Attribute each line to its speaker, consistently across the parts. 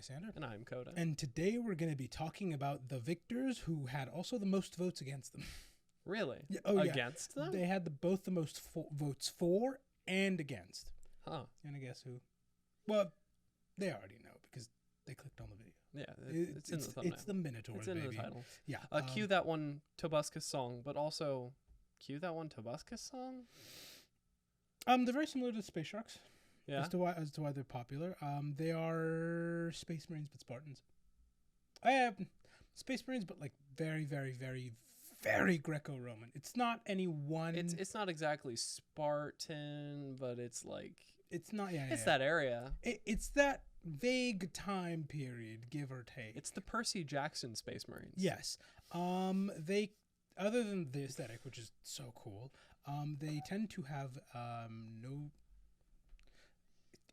Speaker 1: Isyander.
Speaker 2: And I'm Coda.
Speaker 1: And today we're going to be talking about the victors who had also the most votes against them.
Speaker 2: Really?
Speaker 1: Yeah,
Speaker 2: Against them?
Speaker 1: They had both the most votes for and against.
Speaker 2: Huh.
Speaker 1: You want to guess who? Well, they already know because they clicked on the video.
Speaker 2: Yeah, it's in the thumbnail.
Speaker 1: It's the Minotaurs,
Speaker 2: It's in
Speaker 1: baby.
Speaker 2: the title.
Speaker 1: Yeah.
Speaker 2: Cue that one Tobuscus song, but also cue that one Tobuscus song?
Speaker 1: They're very similar to Space Sharks.
Speaker 2: Yeah.
Speaker 1: As to why they're popular. They are Space Marines but Spartans. Space Marines, but like very, very, very, very Greco-Roman. It's not any one.
Speaker 2: It's not exactly Spartan, but it's like
Speaker 1: It's not. Yeah.
Speaker 2: it's that area.
Speaker 1: It's that vague time period, give or take.
Speaker 2: It's the Percy Jackson Space Marines.
Speaker 1: Yes. They, other than the aesthetic, which is so cool, they tend to have no.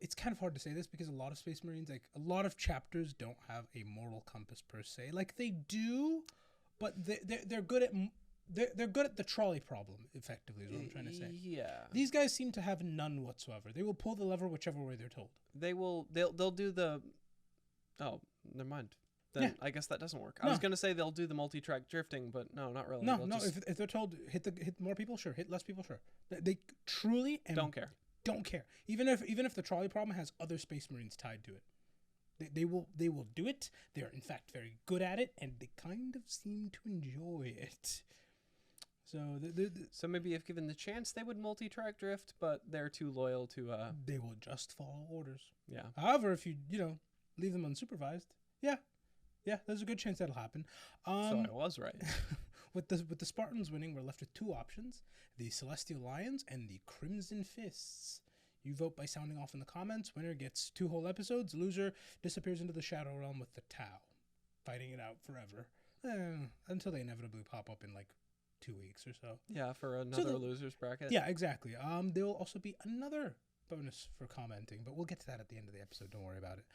Speaker 1: It's kind of hard to say this because a lot of Space Marines, like a lot of chapters, don't have a moral compass per se. Like they do, but they're good at they're good at the trolley problem. Effectively, is what I'm trying to say.
Speaker 2: Yeah.
Speaker 1: These guys seem to have none whatsoever. They will pull the lever whichever way they're told.
Speaker 2: They'll do the. Oh, never mind. Then
Speaker 1: Yeah.
Speaker 2: I guess that doesn't work.
Speaker 1: No.
Speaker 2: I was gonna say they'll do the multi-track drifting, but no, not really.
Speaker 1: No,
Speaker 2: They'll
Speaker 1: no.
Speaker 2: just
Speaker 1: If they're told hit more people, sure. Hit less people, sure. They truly
Speaker 2: don't care.
Speaker 1: Don't care. Even if the trolley problem has other Space Marines tied to it, they will do it. They are in fact very good at it, and they kind of seem to enjoy it. So so
Speaker 2: maybe if given the chance, they would multi-track drift, but they're too loyal to.
Speaker 1: They will just follow orders.
Speaker 2: Yeah.
Speaker 1: However, if you leave them unsupervised, yeah, there's a good chance that'll happen.
Speaker 2: So I was right.
Speaker 1: With the Spartans winning, we're left with two options: the Celestial Lions and the Crimson Fists. You vote by sounding off in the comments. Winner gets 2 whole episodes. Loser disappears into the Shadow Realm with the Tau, fighting it out forever until they inevitably pop up in like 2 weeks or so.
Speaker 2: Yeah, for another losers bracket.
Speaker 1: Yeah, exactly. There will also be another bonus for commenting, but we'll get to that at the end of the episode. Don't worry about it.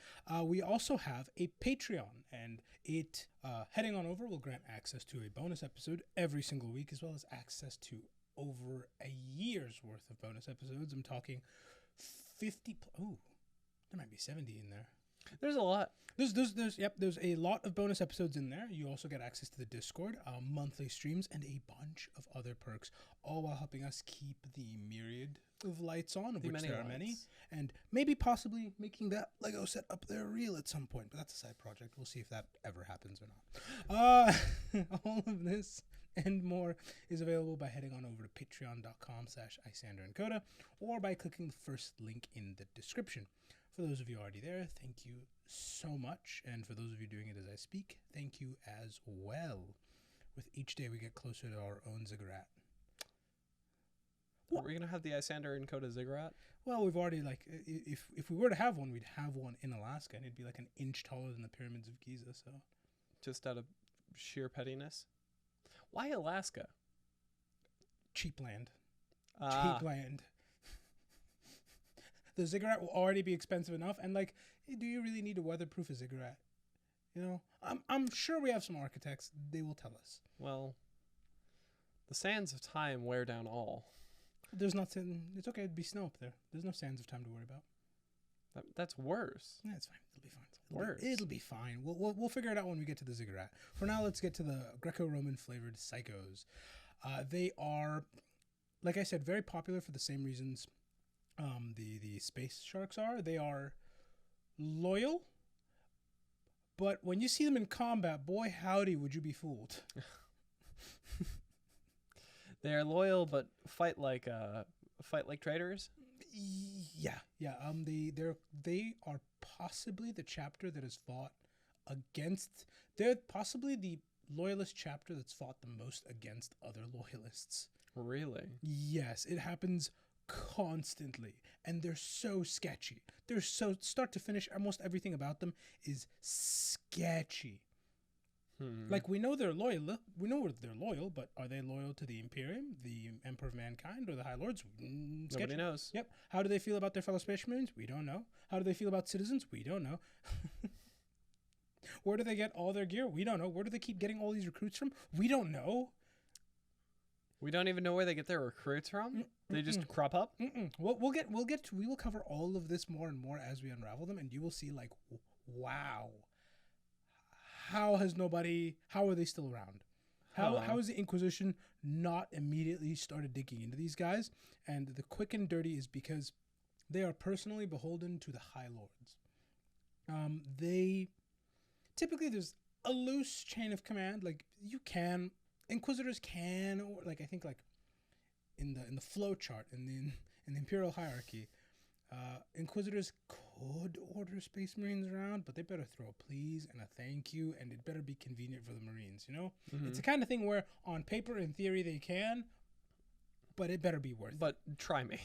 Speaker 1: We also have a Patreon, and it heading on over will grant access to a bonus episode every single week, as well as access to over a year's worth of bonus episodes. I'm talking 50. Oh, there might be 70 in there.
Speaker 2: There's a lot.
Speaker 1: There's a lot of bonus episodes in there. You also get access to the Discord, monthly streams, and a bunch of other perks, all while helping us keep the myriad of lights on, of which there are many, and maybe possibly making that Lego set up there real at some point. But that's a side project. We'll see if that ever happens or not. All of this and more is available by heading on over to patreon.com/IsyanderandCoda or by clicking the first link in the description. For those of you already there, thank you so much. And for those of you doing it as I speak, thank you as well. With each day we get closer to our own ziggurat.
Speaker 2: Are we going to have the Isyander and Coda ziggurat?
Speaker 1: Well, we've already, if we were to have one, we'd have one in Alaska, and it'd be like an inch taller than the pyramids of Giza, so.
Speaker 2: Just out of sheer pettiness? Why Alaska?
Speaker 1: Cheap land. Cheap land. The ziggurat will already be expensive enough, and do you really need to weatherproof a ziggurat? I'm sure we have some architects. They will tell us.
Speaker 2: Well, the sands of time wear down all.
Speaker 1: There's nothing. It's okay. It'd be snow up there. There's no sands of time to worry about.
Speaker 2: That's worse.
Speaker 1: Yeah, it's fine. It'll be fine.
Speaker 2: Worse.
Speaker 1: It'll be fine. We'll figure it out when we get to the ziggurat. For now, let's get to the Greco-Roman flavored psychos. They are, like I said, very popular for the same reasons the space sharks are. They are loyal, but when you see them in combat, boy howdy, would you be fooled.
Speaker 2: They are loyal, but fight like traitors.
Speaker 1: Yeah. They are possibly the chapter that has fought against. They're possibly the loyalist chapter that's fought the most against other loyalists.
Speaker 2: Really?
Speaker 1: Yes, it happens constantly, and they're so sketchy. They're so start to finish. Almost everything about them is sketchy. Like we know they're loyal. We know they're loyal, but are they loyal to the Imperium, the Emperor of Mankind, or the High Lords?
Speaker 2: Nobody knows.
Speaker 1: Yep. How do they feel about their fellow Space Marines? We don't know. How do they feel about citizens? We don't know. Where do they get all their gear? We don't know. Where do they keep getting all these recruits from? We don't know.
Speaker 2: We don't even know where they get their recruits from. They just crop up.
Speaker 1: We will cover all of this more and more as we unravel them, and you will see wow, how are they still around? How has the Inquisition not immediately started digging into these guys? And the quick and dirty is because they are personally beholden to the High Lords. Typically there's a loose chain of command. Like Inquisitors can, or like I think like in the flow chart in the Imperial hierarchy, Inquisitors could order Space Marines around, but they better throw a please and a thank you, and it better be convenient for the Marines, you know? Mm-hmm. It's the kind of thing where on paper, in theory, they can, but it better be worth it.
Speaker 2: But try me.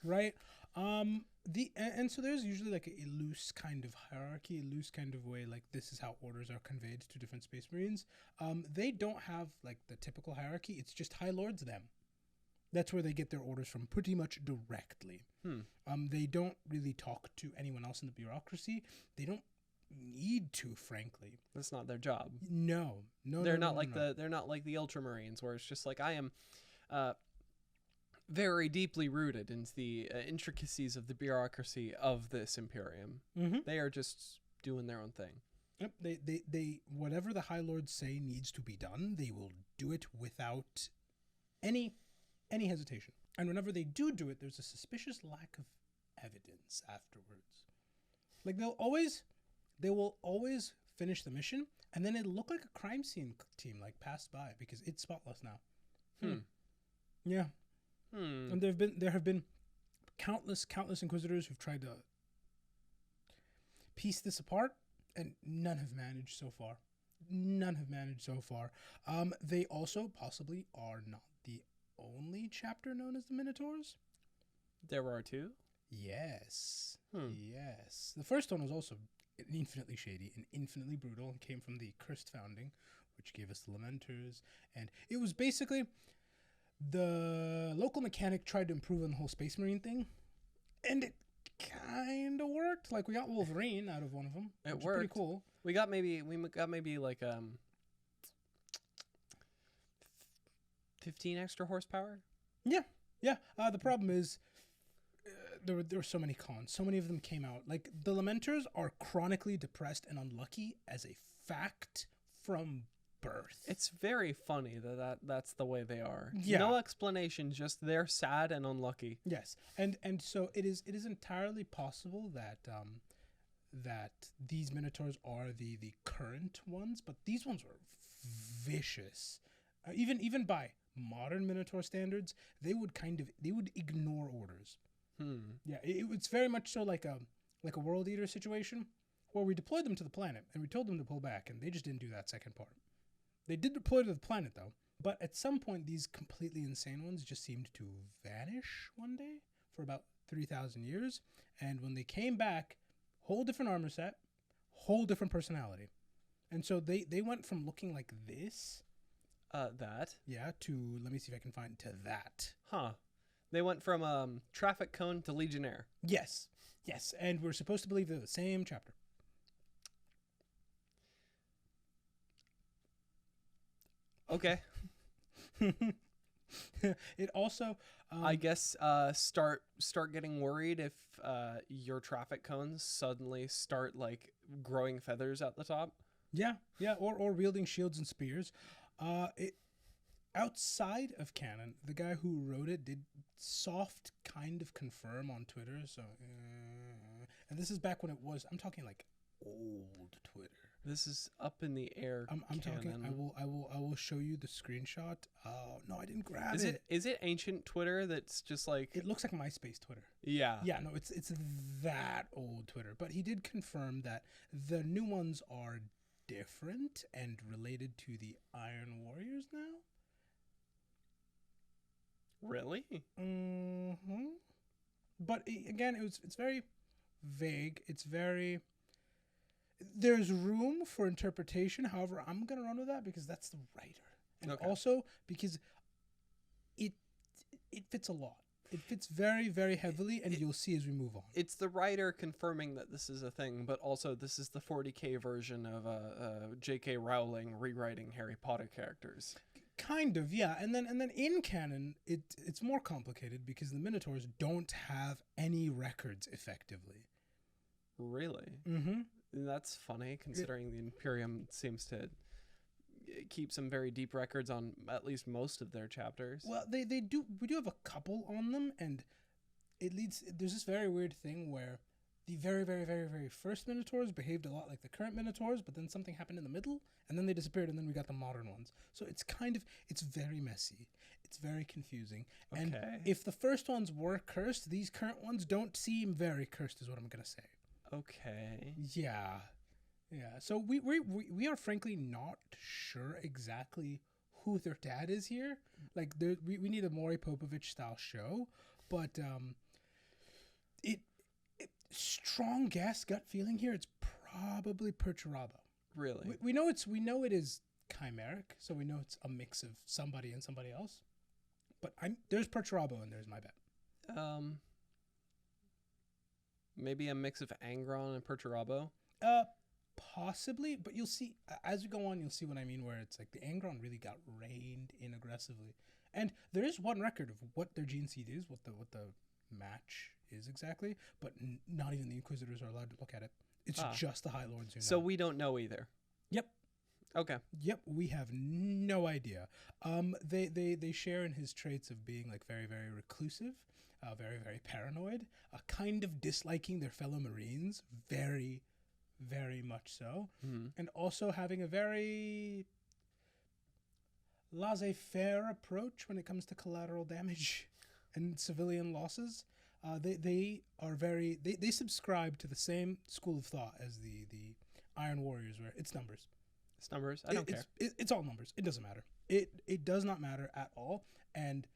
Speaker 1: Right? And so there's usually like a loose kind of hierarchy, a loose kind of way, like this is how orders are conveyed to different Space Marines. They don't have like the typical hierarchy. It's just High Lords them. That's where they get their orders from pretty much directly. They don't really talk to anyone else in the bureaucracy. They don't need to, frankly.
Speaker 2: That's not their job.
Speaker 1: No.
Speaker 2: They're not like the Ultramarines, where it's just like, I am very deeply rooted into the intricacies of the bureaucracy of this Imperium. Mm-hmm. They are just doing their own thing.
Speaker 1: Yep. They whatever the High Lords say needs to be done, they will do it without any hesitation. And whenever they do it, there's a suspicious lack of evidence afterwards. Like they will always finish the mission, and then it'll look like a crime scene team like passed by because it's spotless now. Yeah. And there have been countless Inquisitors who've tried to piece this apart, and none have managed so far. They also possibly are not the only chapter known as the Minotaurs.
Speaker 2: There are two?
Speaker 1: Yes. Yes. The first one was also infinitely shady and infinitely brutal and came from the Cursed Founding, which gave us the Lamenters. And it was basically the local mechanic tried to improve on the whole Space Marine thing, and it kind of worked. Like, we got Wolverine out of one of them.
Speaker 2: It worked. Pretty cool. We got maybe like 15 extra horsepower.
Speaker 1: Yeah. The problem is there were so many cons. So many of them came out. Like, the Lamenters are chronically depressed and unlucky as a fact from birth.
Speaker 2: It's very funny that's the way they are.
Speaker 1: Yeah.
Speaker 2: No explanation, just they're sad and unlucky.
Speaker 1: Yes. And so it is entirely possible that that these Minotaurs are the current ones, but these ones were vicious. Even by modern Minotaur standards, they would ignore orders. Yeah, it's very much so like a World Eater situation where we deployed them to the planet and we told them to pull back, and they just didn't do that second part. They did deploy to the planet though, but at some point these completely insane ones just seemed to vanish one day for about 3,000 years, and when they came back, whole different armor set, whole different personality. And so they went from looking like this,
Speaker 2: that,
Speaker 1: yeah, to, let me see if I can find, to that.
Speaker 2: They went from traffic cone to legionnaire.
Speaker 1: Yes, and we're supposed to believe they're the same chapter.
Speaker 2: Okay.
Speaker 1: It also,
Speaker 2: I guess, start getting worried if your traffic cones suddenly start like growing feathers at the top.
Speaker 1: Yeah, or wielding shields and spears. Outside of canon, the guy who wrote it did soft kind of confirm on Twitter. So, and this is back when it was, I'm talking like old Twitter.
Speaker 2: This is up in the air.
Speaker 1: I'm talking. I will show you the screenshot. Oh no, I didn't grab it.
Speaker 2: Is it ancient Twitter that's just like?
Speaker 1: It looks like MySpace Twitter.
Speaker 2: Yeah.
Speaker 1: Yeah. No, it's that old Twitter. But he did confirm that the new ones are different and related to the Iron Warriors now.
Speaker 2: Really?
Speaker 1: Mm-hmm. But again, it's very vague. There's room for interpretation. However, I'm going to run with that because that's the writer. And also because it fits a lot. It fits very, very heavily, and you'll see as we move on.
Speaker 2: It's the writer confirming that this is a thing, but also this is the 40K version of J.K. Rowling rewriting Harry Potter characters.
Speaker 1: Kind of, yeah. And then in canon, it's more complicated because the Minotaurs don't have any records effectively.
Speaker 2: Really?
Speaker 1: Mm-hmm.
Speaker 2: That's funny, considering the Imperium seems to keep some very deep records on at least most of their chapters.
Speaker 1: Well, they do. We do have a couple on them, and it leads. There's this very weird thing where the very, very, very, very first Minotaurs behaved a lot like the current Minotaurs, but then something happened in the middle, and then they disappeared, and then we got the modern ones. So it's very messy. It's very confusing. Okay. And if the first ones were cursed, these current ones don't seem very cursed, is what I'm gonna say.
Speaker 2: Okay.
Speaker 1: Yeah. Yeah. So we are frankly not sure exactly who their dad is here. Like, we need a Maury Popovich style show, but strong guess, gut feeling here, it's probably Perturabo.
Speaker 2: Really?
Speaker 1: We know it is chimeric, so we know it's a mix of somebody and somebody else. But there's Perturabo, and there's my bet.
Speaker 2: Maybe a mix of Angron and Perturabo.
Speaker 1: Possibly, but you'll see as we go on. You'll see what I mean. Where it's like the Angron really got reined in aggressively, and there is one record of what their gene seed is, what the match is exactly, but not even the Inquisitors are allowed to look at it. It's just the High Lords who know.
Speaker 2: So we don't know either.
Speaker 1: Yep.
Speaker 2: Okay.
Speaker 1: Yep, we have no idea. They share in his traits of being like very, very reclusive, very, very paranoid, kind of disliking their fellow Marines, very, very much so, and also having a very laissez-faire approach when it comes to collateral damage and civilian losses. They subscribe to the same school of thought as the Iron Warriors, where it's numbers.
Speaker 2: It's numbers. I don't care.
Speaker 1: It's all numbers. It doesn't matter. It does not matter at all. And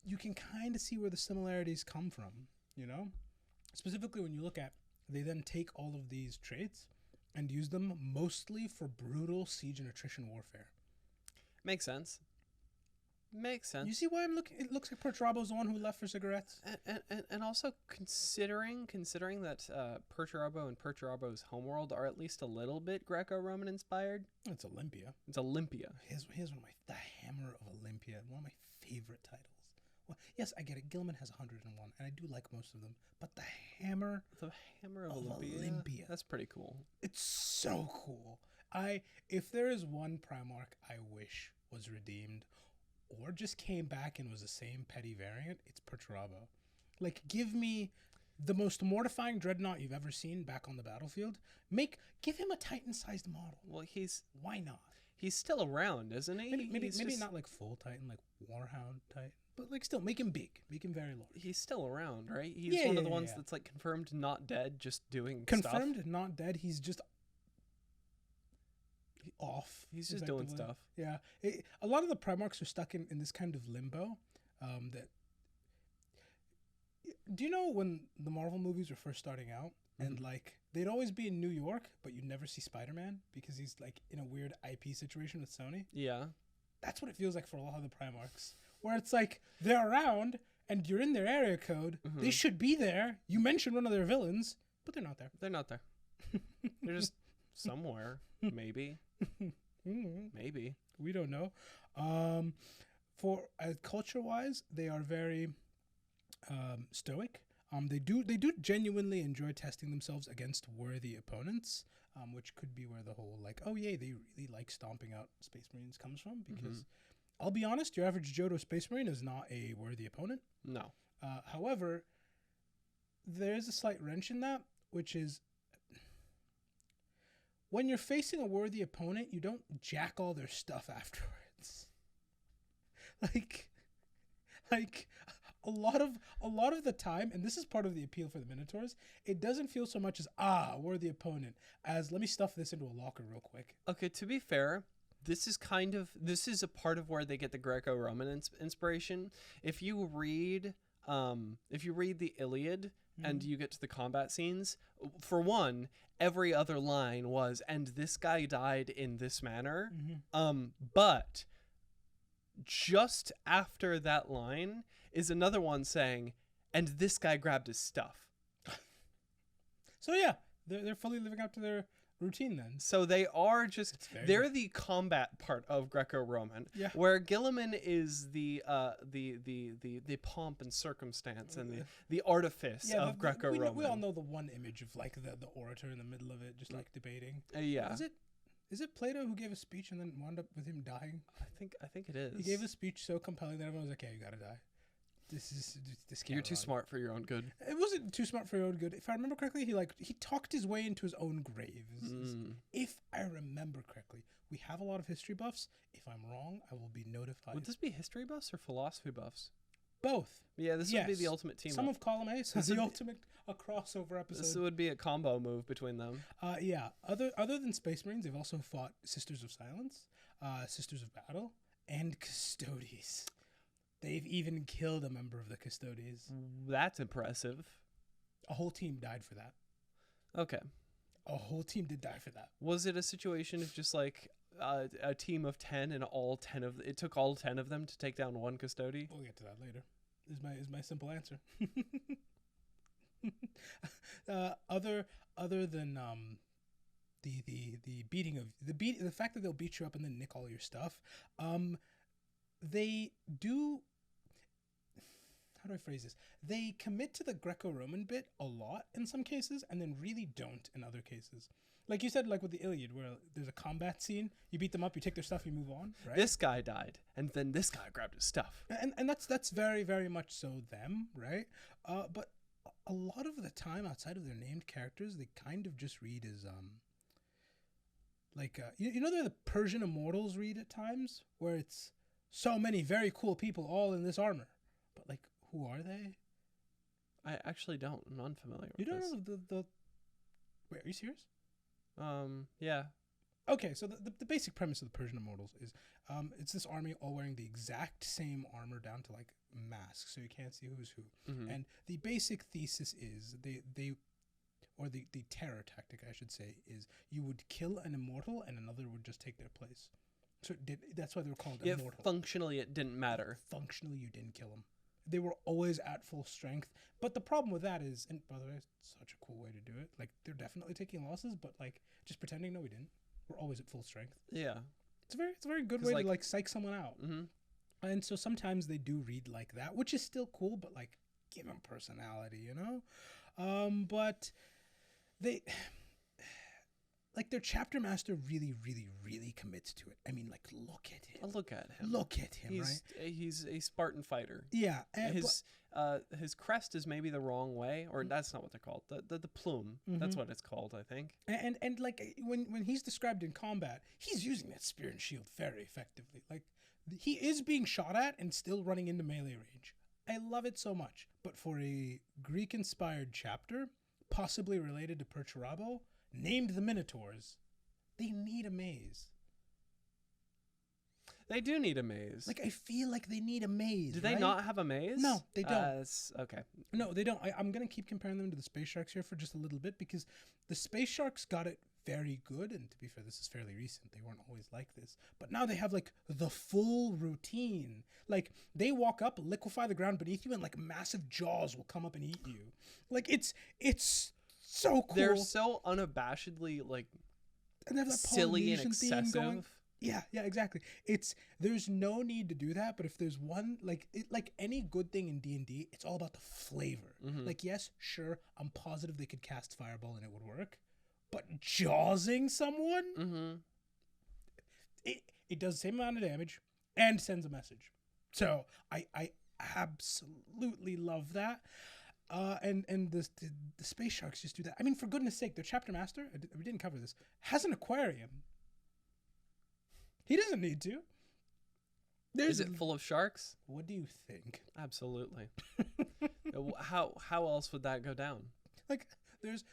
Speaker 1: you can kind of see where the similarities come from, you know? Specifically when you look at, they then take all of these traits and use them mostly for brutal siege and attrition warfare.
Speaker 2: Makes sense. Makes sense.
Speaker 1: You see why I'm looking? It looks like Perturabo's the one who left for cigarettes.
Speaker 2: And also considering that Perturabo and Perturabo's homeworld are at least a little bit Greco-Roman inspired.
Speaker 1: It's Olympia.
Speaker 2: It's Olympia.
Speaker 1: Here's one of the Hammer of Olympia, one of my favorite titles. Well, yes, I get it. Guilliman has 101, and I do like most of them. But the Hammer
Speaker 2: of Olympia. That's pretty cool.
Speaker 1: It's so cool. If there is one Primarch I wish was redeemed, or just came back and was the same petty variant, it's Perturabo. Like, give me the most mortifying dreadnought you've ever seen back on the battlefield. Give him a Titan-sized model.
Speaker 2: Well,
Speaker 1: why not?
Speaker 2: He's still around, isn't he?
Speaker 1: Maybe not like full Titan, like Warhound Titan, but like still make him big, make him very large.
Speaker 2: He's still around, right? He's one of the ones that's like confirmed not dead, just doing
Speaker 1: confirmed
Speaker 2: stuff.
Speaker 1: Not dead. He's just off.
Speaker 2: He's just doing stuff.
Speaker 1: Yeah. A lot of the Primarchs are stuck in this kind of limbo. Do you know when the Marvel movies were first starting out, and like they'd always be in New York, but you'd never see Spider-Man because he's like in a weird IP situation with Sony?
Speaker 2: Yeah.
Speaker 1: That's what it feels like for a lot of the Primarchs, where it's like they're around and you're in their area code. They should be there. You mentioned one of their villains, but they're not there.
Speaker 2: They're not there. They're just somewhere, maybe. Maybe.
Speaker 1: We don't know. For culture-wise, they are very stoic. They do genuinely enjoy testing themselves against worthy opponents, which could be where the whole like, oh yeah, they really like stomping out Space Marines comes from. Because I'll be honest, your average Johto Space Marine is not a worthy opponent.
Speaker 2: No.
Speaker 1: However, there is a slight wrench in that, which is when you're facing a worthy opponent, you don't jack all their stuff afterwards. Like a lot of the time, and this is part of the appeal for the Minotaurs, it doesn't feel so much as worthy opponent as let me stuff this into a locker real quick.
Speaker 2: Okay, to be fair, this is a part of where they get the Greco-Roman inspiration. If you read the Iliad and you get to the combat scenes, for one, every other line was, and this guy died in this manner. But just after that line is another one saying, and this guy grabbed his stuff.
Speaker 1: So yeah, they're fully living up to their routine then.
Speaker 2: So they are just they're the combat part of Greco-Roman, where Guilliman is the pomp and circumstance and the artifice of Greco-Roman.
Speaker 1: We all know the one image of like the orator in the middle of it, just like debating. Is it Plato who gave a speech and then wound up with him dying?
Speaker 2: I think it is.
Speaker 1: He gave a speech so compelling that everyone was like, "Okay, you gotta die. This
Speaker 2: You're too smart for your own good."
Speaker 1: It wasn't too smart for your own good. If I remember correctly, he talked his way into his own grave. If I remember correctly, we have a lot of history buffs. If I'm wrong, I will be notified.
Speaker 2: Would this be history buffs or philosophy buffs?
Speaker 1: Both.
Speaker 2: Yeah, this would be the ultimate team.
Speaker 1: Some of column A, so the ultimate crossover episode.
Speaker 2: This would be a combo move between them.
Speaker 1: Other than Space Marines, they've also fought Sisters of Silence, Sisters of Battle, and Custodes. They've even killed a member of the Custodes.
Speaker 2: That's impressive.
Speaker 1: A whole team died for that.
Speaker 2: Okay.
Speaker 1: A whole team did die for that.
Speaker 2: Was it a situation of just like a team of 10 and it took all 10 of them to take down one Custode?
Speaker 1: We'll get to that later. Is my simple answer. Other than the beating of the fact that they'll beat you up and then nick all your stuff, they do. How do I phrase this? They commit to the Greco-Roman bit a lot in some cases, and then really don't in other cases. Like you said, like with the Iliad, where there's a combat scene, you beat them up, you take their stuff, you move on. Right?
Speaker 2: This guy died, and then this guy grabbed his stuff.
Speaker 1: And that's very, very much so them, right? But a lot of the time, outside of their named characters, they kind of just read as you know the Persian immortals read at times, where it's so many very cool people all in this armor, but like, who are they?
Speaker 2: I actually don't. I'm unfamiliar with
Speaker 1: this. You don't
Speaker 2: know
Speaker 1: the Wait, are you serious?
Speaker 2: Yeah.
Speaker 1: Okay, so the basic premise of the Persian Immortals is it's this army all wearing the exact same armor down to like masks, so you can't see who's who. Mm-hmm. And the basic thesis is the terror tactic, I should say, is you would kill an immortal and another would just take their place. So that's why they were called immortal.
Speaker 2: Functionally, it didn't matter.
Speaker 1: Functionally, you didn't kill them. They were always at full strength. But the problem with that is, and by the way, it's such a cool way to do it. Like, they're definitely taking losses, but like just pretending, no, we didn't. We're always at full strength.
Speaker 2: Yeah.
Speaker 1: It's a very good way to like psych someone out. Mm-hmm. And so sometimes they do read like that, which is still cool, but like give them personality, you know? But they... Like, their chapter master really, really, really commits to it. I mean, like, look at him.
Speaker 2: Look at him.
Speaker 1: Look at him, right?
Speaker 2: He's a Spartan fighter.
Speaker 1: Yeah.
Speaker 2: His crest is maybe the wrong way, or that's not what they're called. The plume. Mm-hmm. That's what it's called, I think.
Speaker 1: And like, when he's described in combat, he's using that spear and shield very effectively. Like, he is being shot at and still running into melee range. I love it so much. But for a Greek-inspired chapter, possibly related to Perturabo, named the Minotaurs, they need a maze.
Speaker 2: They do need a maze.
Speaker 1: Like, I feel like they need a maze.
Speaker 2: Do they not have a maze?
Speaker 1: No, they don't.
Speaker 2: Okay.
Speaker 1: No, they don't. I'm going to keep comparing them to the Space Sharks here for just a little bit, because the Space Sharks got it very good, and to be fair, this is fairly recent. They weren't always like this. But now they have, like, the full routine. Like, they walk up, liquefy the ground beneath you, and, like, massive jaws will come up and eat you. Like, it's so cool.
Speaker 2: They're so unabashedly like
Speaker 1: and they have that
Speaker 2: silly and excessive.
Speaker 1: Yeah, exactly. There's no need to do that, but if there's one like any good thing in D&D, it's all about the flavor. Mm-hmm. Like, yes, sure, I'm positive they could cast Fireball and it would work, but jawsing someone, mm-hmm. it does the same amount of damage and sends a message. So I absolutely love that. And the Space Sharks just do that. I mean, for goodness sake, their chapter master, we didn't cover this, has an aquarium. He doesn't need to.
Speaker 2: Is it full of sharks?
Speaker 1: What do you think?
Speaker 2: Absolutely. How else would that go down?
Speaker 1: Like, there's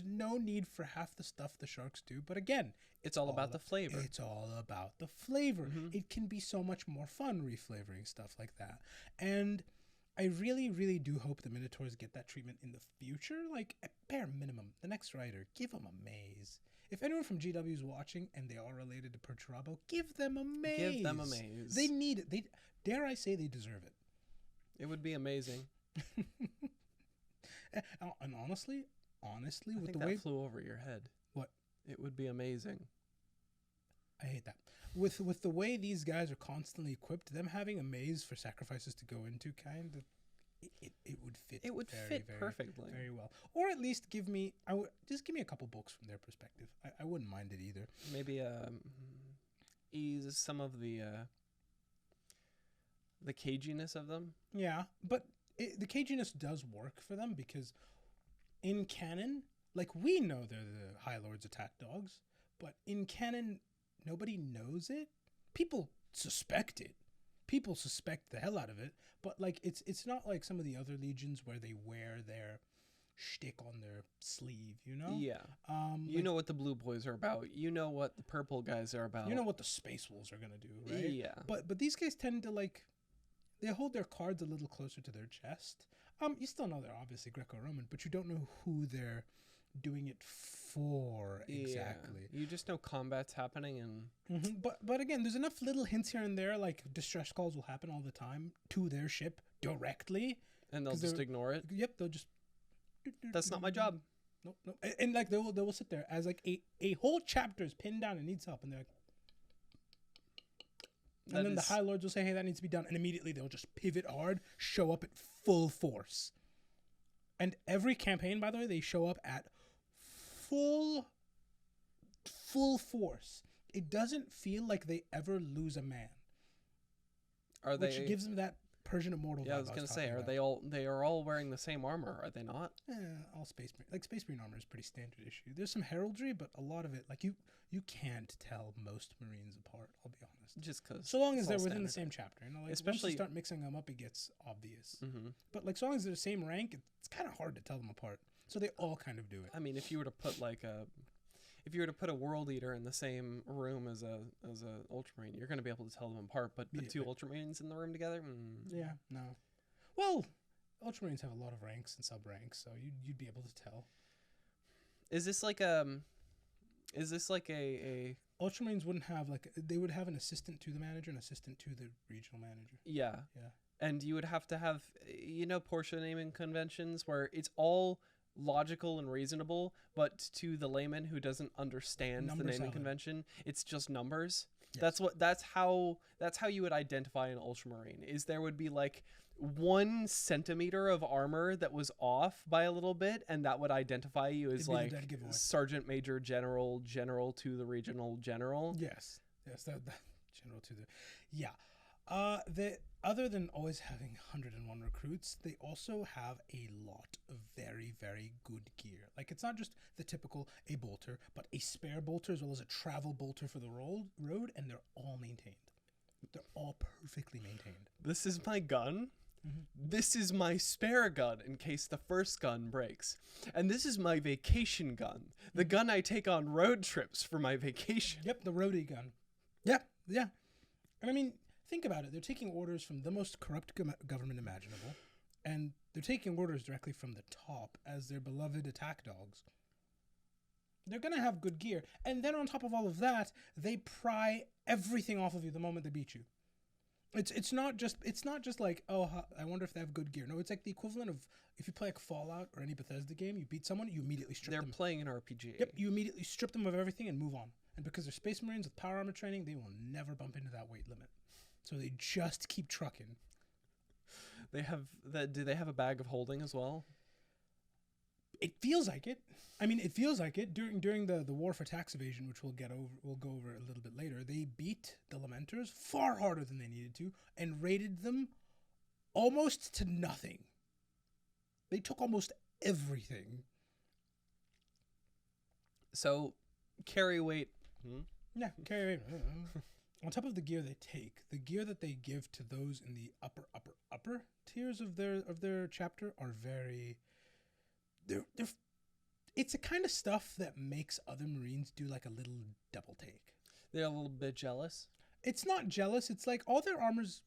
Speaker 1: no need for half the stuff the sharks do, but again,
Speaker 2: it's all about the flavor.
Speaker 1: It's all about the flavor.
Speaker 2: Mm-hmm.
Speaker 1: It can be so much more fun reflavoring stuff like that. And I really, really do hope the Minotaurs get that treatment in the future. Like, at bare minimum, the next writer, give them a maze. If anyone from GW is watching and they are related to Perturabo, give them a maze.
Speaker 2: Give them a maze.
Speaker 1: They need it. Dare I say they deserve it.
Speaker 2: It would be amazing.
Speaker 1: And honestly, honestly,
Speaker 2: I
Speaker 1: with
Speaker 2: think
Speaker 1: the way
Speaker 2: that flew over your head.
Speaker 1: What?
Speaker 2: It would be amazing.
Speaker 1: I hate that. With the way these guys are constantly equipped, them having a maze for sacrifices to go into kind of it would fit.
Speaker 2: It would fit perfectly,
Speaker 1: very well. Or at least give me a couple books from their perspective. I wouldn't mind it either.
Speaker 2: Maybe ease some of the caginess of them.
Speaker 1: Yeah, but the caginess does work for them because in canon, like, we know they're the High Lords attack dogs, but in canon, nobody knows it. People suspect it. People suspect the hell out of it, but like it's not like some of the other legions where they wear their shtick on their sleeve, you know?
Speaker 2: Yeah. You know what the blue boys are about. You know what the purple guys are about.
Speaker 1: You know what the space wolves are gonna do, right?
Speaker 2: Yeah.
Speaker 1: But these guys tend to they hold their cards a little closer to their chest. You still know they're obviously Greco-Roman, but you don't know who they're doing it for exactly.
Speaker 2: You just know combat's happening and
Speaker 1: but again, there's enough little hints here and there, like distress calls will happen all the time to their ship directly,
Speaker 2: and they'll just ignore it.
Speaker 1: Yep, they'll just
Speaker 2: that's not my job.
Speaker 1: Nope. And like they will sit there as like a whole chapter is pinned down and needs help, and they're like, and then the High Lords will say, hey, that needs to be done, and immediately they'll just pivot hard, show up at full force. And every campaign, by the way, they show up at full force. It doesn't feel like they ever lose a man. Which gives them that Persian immortal vibe.
Speaker 2: Yeah, I was gonna say, they are all wearing the same armor, are they not?
Speaker 1: All Space Marine armor is pretty standard issue. There's some heraldry, but a lot of it, like, you can't tell most Marines apart, I'll be honest.
Speaker 2: Just because.
Speaker 1: So long as they're within the same chapter, you know, like,
Speaker 2: especially
Speaker 1: once you start mixing them up, it gets obvious. But like, so long as they're the same rank, it's kind of hard to tell them apart. So they all kind of do it.
Speaker 2: I mean, if you were to put a World Eater in the same room as a Ultramarine, you're going to be able to tell them apart. But put two Ultramarines in the room together,
Speaker 1: yeah, no. Well, Ultramarines have a lot of ranks and sub ranks, so you'd be able to tell.
Speaker 2: Is this like a
Speaker 1: Ultramarines wouldn't have they would have an assistant to the manager, an assistant to the regional manager.
Speaker 2: Yeah.
Speaker 1: Yeah.
Speaker 2: And you would have to have, Porsche naming conventions where it's all logical and reasonable, but to the layman who doesn't understand the naming convention, it's just numbers. Yes. That's how you would identify an Ultramarine. Is there would be like 1 centimeter of armor that was off by a little bit, and that would identify you as like sergeant major general to the regional general.
Speaker 1: Yes, that general to the other than always having 101 recruits, they also have a lot of very, very good gear. Like, it's not just the typical a bolter, but a spare bolter as well as a travel bolter for the road, and they're all maintained. They're all perfectly maintained.
Speaker 2: This is my gun. This is my spare gun in case the first gun breaks. And this is my vacation gun. The gun I take on road trips for my vacation.
Speaker 1: Yep, the roadie gun. Yeah. And I mean, think about it. They're taking orders from the most corrupt government imaginable, and they're taking orders directly from the top as their beloved attack dogs. They're going to have good gear. And then on top of all of that, they pry everything off of you the moment they beat you. It's not just like, oh, I wonder if they have good gear. No, it's like the equivalent of if you play like Fallout or any Bethesda game, you beat someone, you immediately strip them.
Speaker 2: They're playing an RPG.
Speaker 1: Yep, you immediately strip them of everything and move on. And because they're Space Marines with power armor training, they will never bump into that weight limit. So they just keep trucking.
Speaker 2: They have that. Do they have a bag of holding as well?
Speaker 1: It feels like it. I mean, it feels like it. During the war for tax evasion, which we'll go over a little bit later, they beat the lamenters far harder than they needed to and raided them almost to nothing. They took almost everything.
Speaker 2: So, carry weight.
Speaker 1: Yeah, carry weight. On top of the gear they take, the gear that they give to those in the upper tiers of their chapter are very. They're it's the kind of stuff that makes other Marines do like a little double take.
Speaker 2: They're a little bit jealous.
Speaker 1: It's not jealous. It's like all their armor's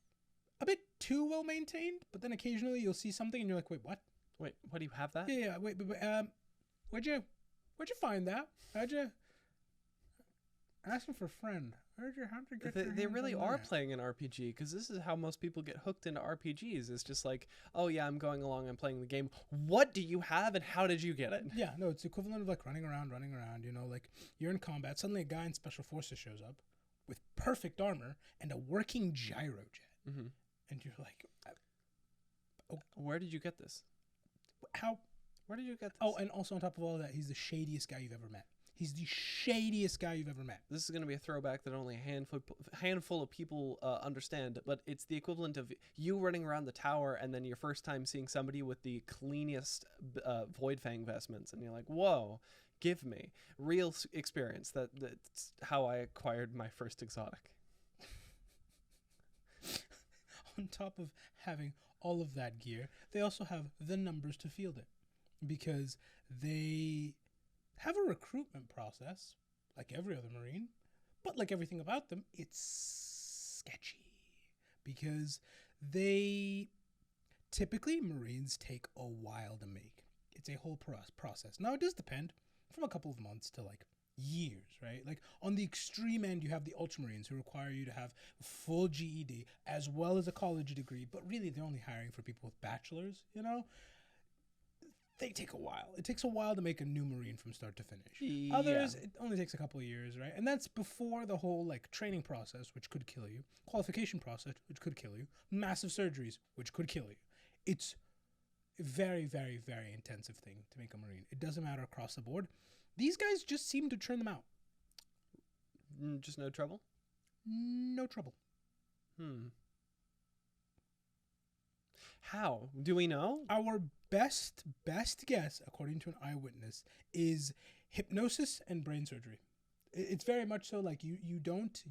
Speaker 1: a bit too well maintained, but then occasionally you'll see something and you're like, wait, what?
Speaker 2: Wait, what do you have that?
Speaker 1: Yeah, wait, where'd you find that? How'd you? Asking for a friend. Where'd your hunter get your
Speaker 2: They
Speaker 1: hands
Speaker 2: really
Speaker 1: on
Speaker 2: are
Speaker 1: that?
Speaker 2: playing an RPG, because this is how most people get hooked into RPGs. It's just like, oh yeah, I'm going along, I'm playing the game. What do you have and how did you get it?
Speaker 1: Yeah, no, it's the equivalent of like running around, you know, like you're in combat, suddenly a guy in special forces shows up with perfect armor and a working gyrojet.
Speaker 2: Mm-hmm.
Speaker 1: And you're like,
Speaker 2: Where did you get this?
Speaker 1: how?
Speaker 2: Where did you get this?
Speaker 1: Oh, and also on top of all that, he's the shadiest guy you've ever met. He's the shadiest guy you've ever met.
Speaker 2: This is going to be a throwback that only a handful of people understand, but it's the equivalent of you running around the tower and then your first time seeing somebody with the cleanest Void Fang vestments, and you're like, whoa, give me. Real experience. That's how I acquired my first exotic.
Speaker 1: On top of having all of that gear, they also have the numbers to field it, because they have a recruitment process like every other Marine, but like everything about them, it's sketchy, because they typically, Marines take a while to make. It's a whole process. Now, it does depend from a couple of months to like years, right? Like on the extreme end, you have the Ultramarines who require you to have full GED as well as a college degree, but really they're only hiring for people with bachelors, you know? They take a while. It takes a while to make a new Marine from start to finish.
Speaker 2: Yeah.
Speaker 1: Others, it only takes a couple of years, right? And that's before the whole like training process, which could kill you, qualification process, which could kill you, massive surgeries, which could kill you. It's a very, very, very intensive thing to make a Marine. It doesn't matter across the board. These guys just seem to churn them out.
Speaker 2: Just no trouble?
Speaker 1: No trouble.
Speaker 2: How? Do we know?
Speaker 1: Our best guess, according to an eyewitness, is hypnosis and brain surgery. It's very much so like you don't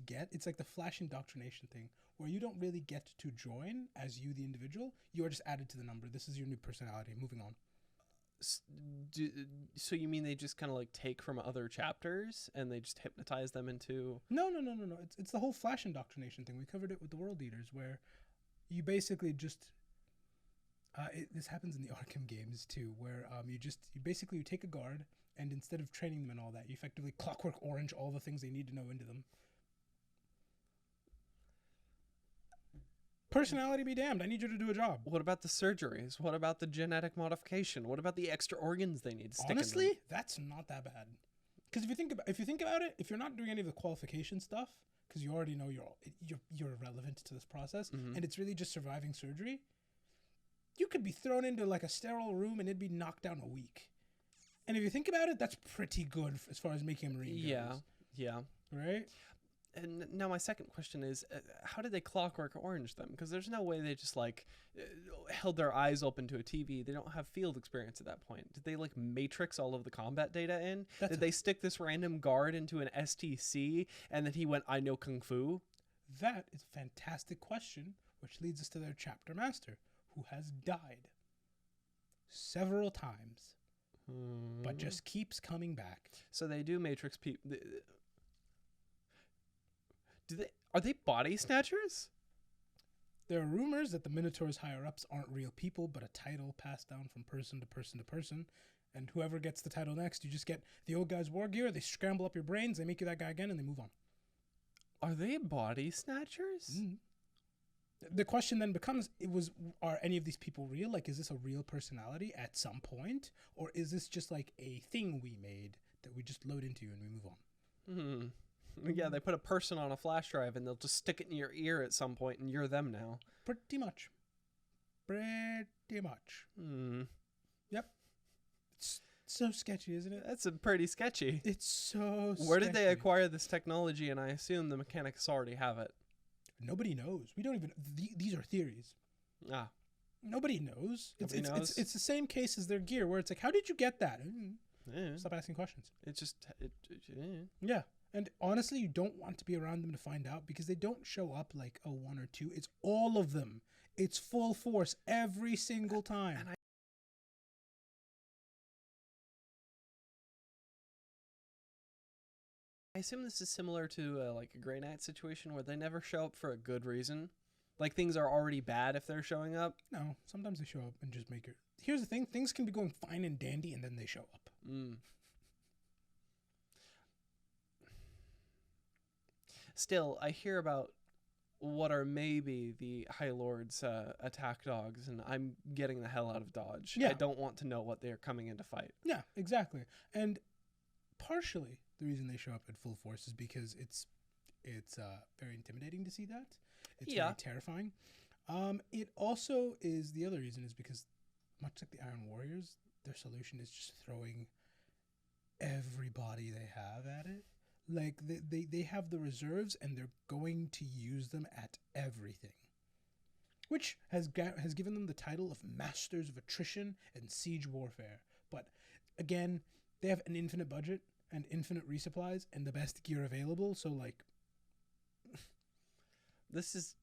Speaker 1: get, it's like the flash indoctrination thing, where you don't really get to join as you, the individual. You are just added to the number. This is your new personality. Moving on.
Speaker 2: So you mean they just kind of like take from other chapters and they just hypnotize them into...
Speaker 1: No. It's the whole flash indoctrination thing. We covered it with the World Eaters, where you basically just... this happens in the Arkham games too, where you take a guard, and instead of training them and all that, you effectively Clockwork Orange all the things they need to know into them. Personality be damned. I need you to do a job.
Speaker 2: What about the surgeries? What about the genetic modification? What about the extra organs they need to stick
Speaker 1: Honestly,
Speaker 2: in them?
Speaker 1: that's not that bad. Because if you think about it, if you're not doing any of the qualification stuff, because you already know you're irrelevant to this process, and it's really just surviving surgery, you could be thrown into like a sterile room and it'd be knocked down a week. And if you think about it, that's pretty good as far as making a Marine goes.
Speaker 2: Yeah.
Speaker 1: Right?
Speaker 2: And now my second question is, how did they Clockwork Orange them? Because there's no way they just like held their eyes open to a TV. They don't have field experience at that point. Did they like matrix all of the combat data in? Did they stick this random guard into an STC and then he went, I know Kung Fu?
Speaker 1: That is a fantastic question, which leads us to their chapter master, who has died several times, but just keeps coming back.
Speaker 2: So they do matrix people. Are they body snatchers?
Speaker 1: There are rumors that the Minotaurs higher-ups aren't real people, but a title passed down from person to person to person. And whoever gets the title next, you just get the old guy's war gear, they scramble up your brains, they make you that guy again, and they move on.
Speaker 2: Are they body snatchers?
Speaker 1: The question then becomes, are any of these people real? Like, is this a real personality at some point? Or is this just like a thing we made that we just load into and we move on?
Speaker 2: Yeah, they put a person on a flash drive and they'll just stick it in your ear at some point and you're them now.
Speaker 1: Pretty much. Yep. It's so sketchy, isn't it?
Speaker 2: That's pretty sketchy.
Speaker 1: It's so sketchy.
Speaker 2: Where did they acquire this technology? And I assume the mechanics already have it.
Speaker 1: Nobody knows. We don't even... These are theories. Nobody knows.
Speaker 2: Nobody knows.
Speaker 1: It's the same case as their gear, where it's like, how did you get that? Stop asking questions.
Speaker 2: It's just...
Speaker 1: Yeah. And honestly, you don't want to be around them to find out, because they don't show up like a one or two. It's all of them. It's full force every single time.
Speaker 2: And I assume this is similar to like a Grey Knight situation where they never show up for a good reason. Like things are already bad if they're showing up.
Speaker 1: No, sometimes they show up and just make it. Here's the thing. Things can be going fine and dandy and then they show up.
Speaker 2: Still, I hear about what are maybe the High Lords attack dogs, and I'm getting the hell out of Dodge.
Speaker 1: Yeah.
Speaker 2: I don't want to know what they're coming in to fight.
Speaker 1: Yeah, exactly. And partially the reason they show up at full force is because it's very intimidating to see that. It's very terrifying. It also is, the other reason is because, much like the Iron Warriors, their solution is just throwing everybody they have at it. Like, they have the reserves, and they're going to use them at everything. Which has given them the title of Masters of Attrition and Siege Warfare. But, again, they have an infinite budget and infinite resupplies and the best gear available, so, like...
Speaker 2: It's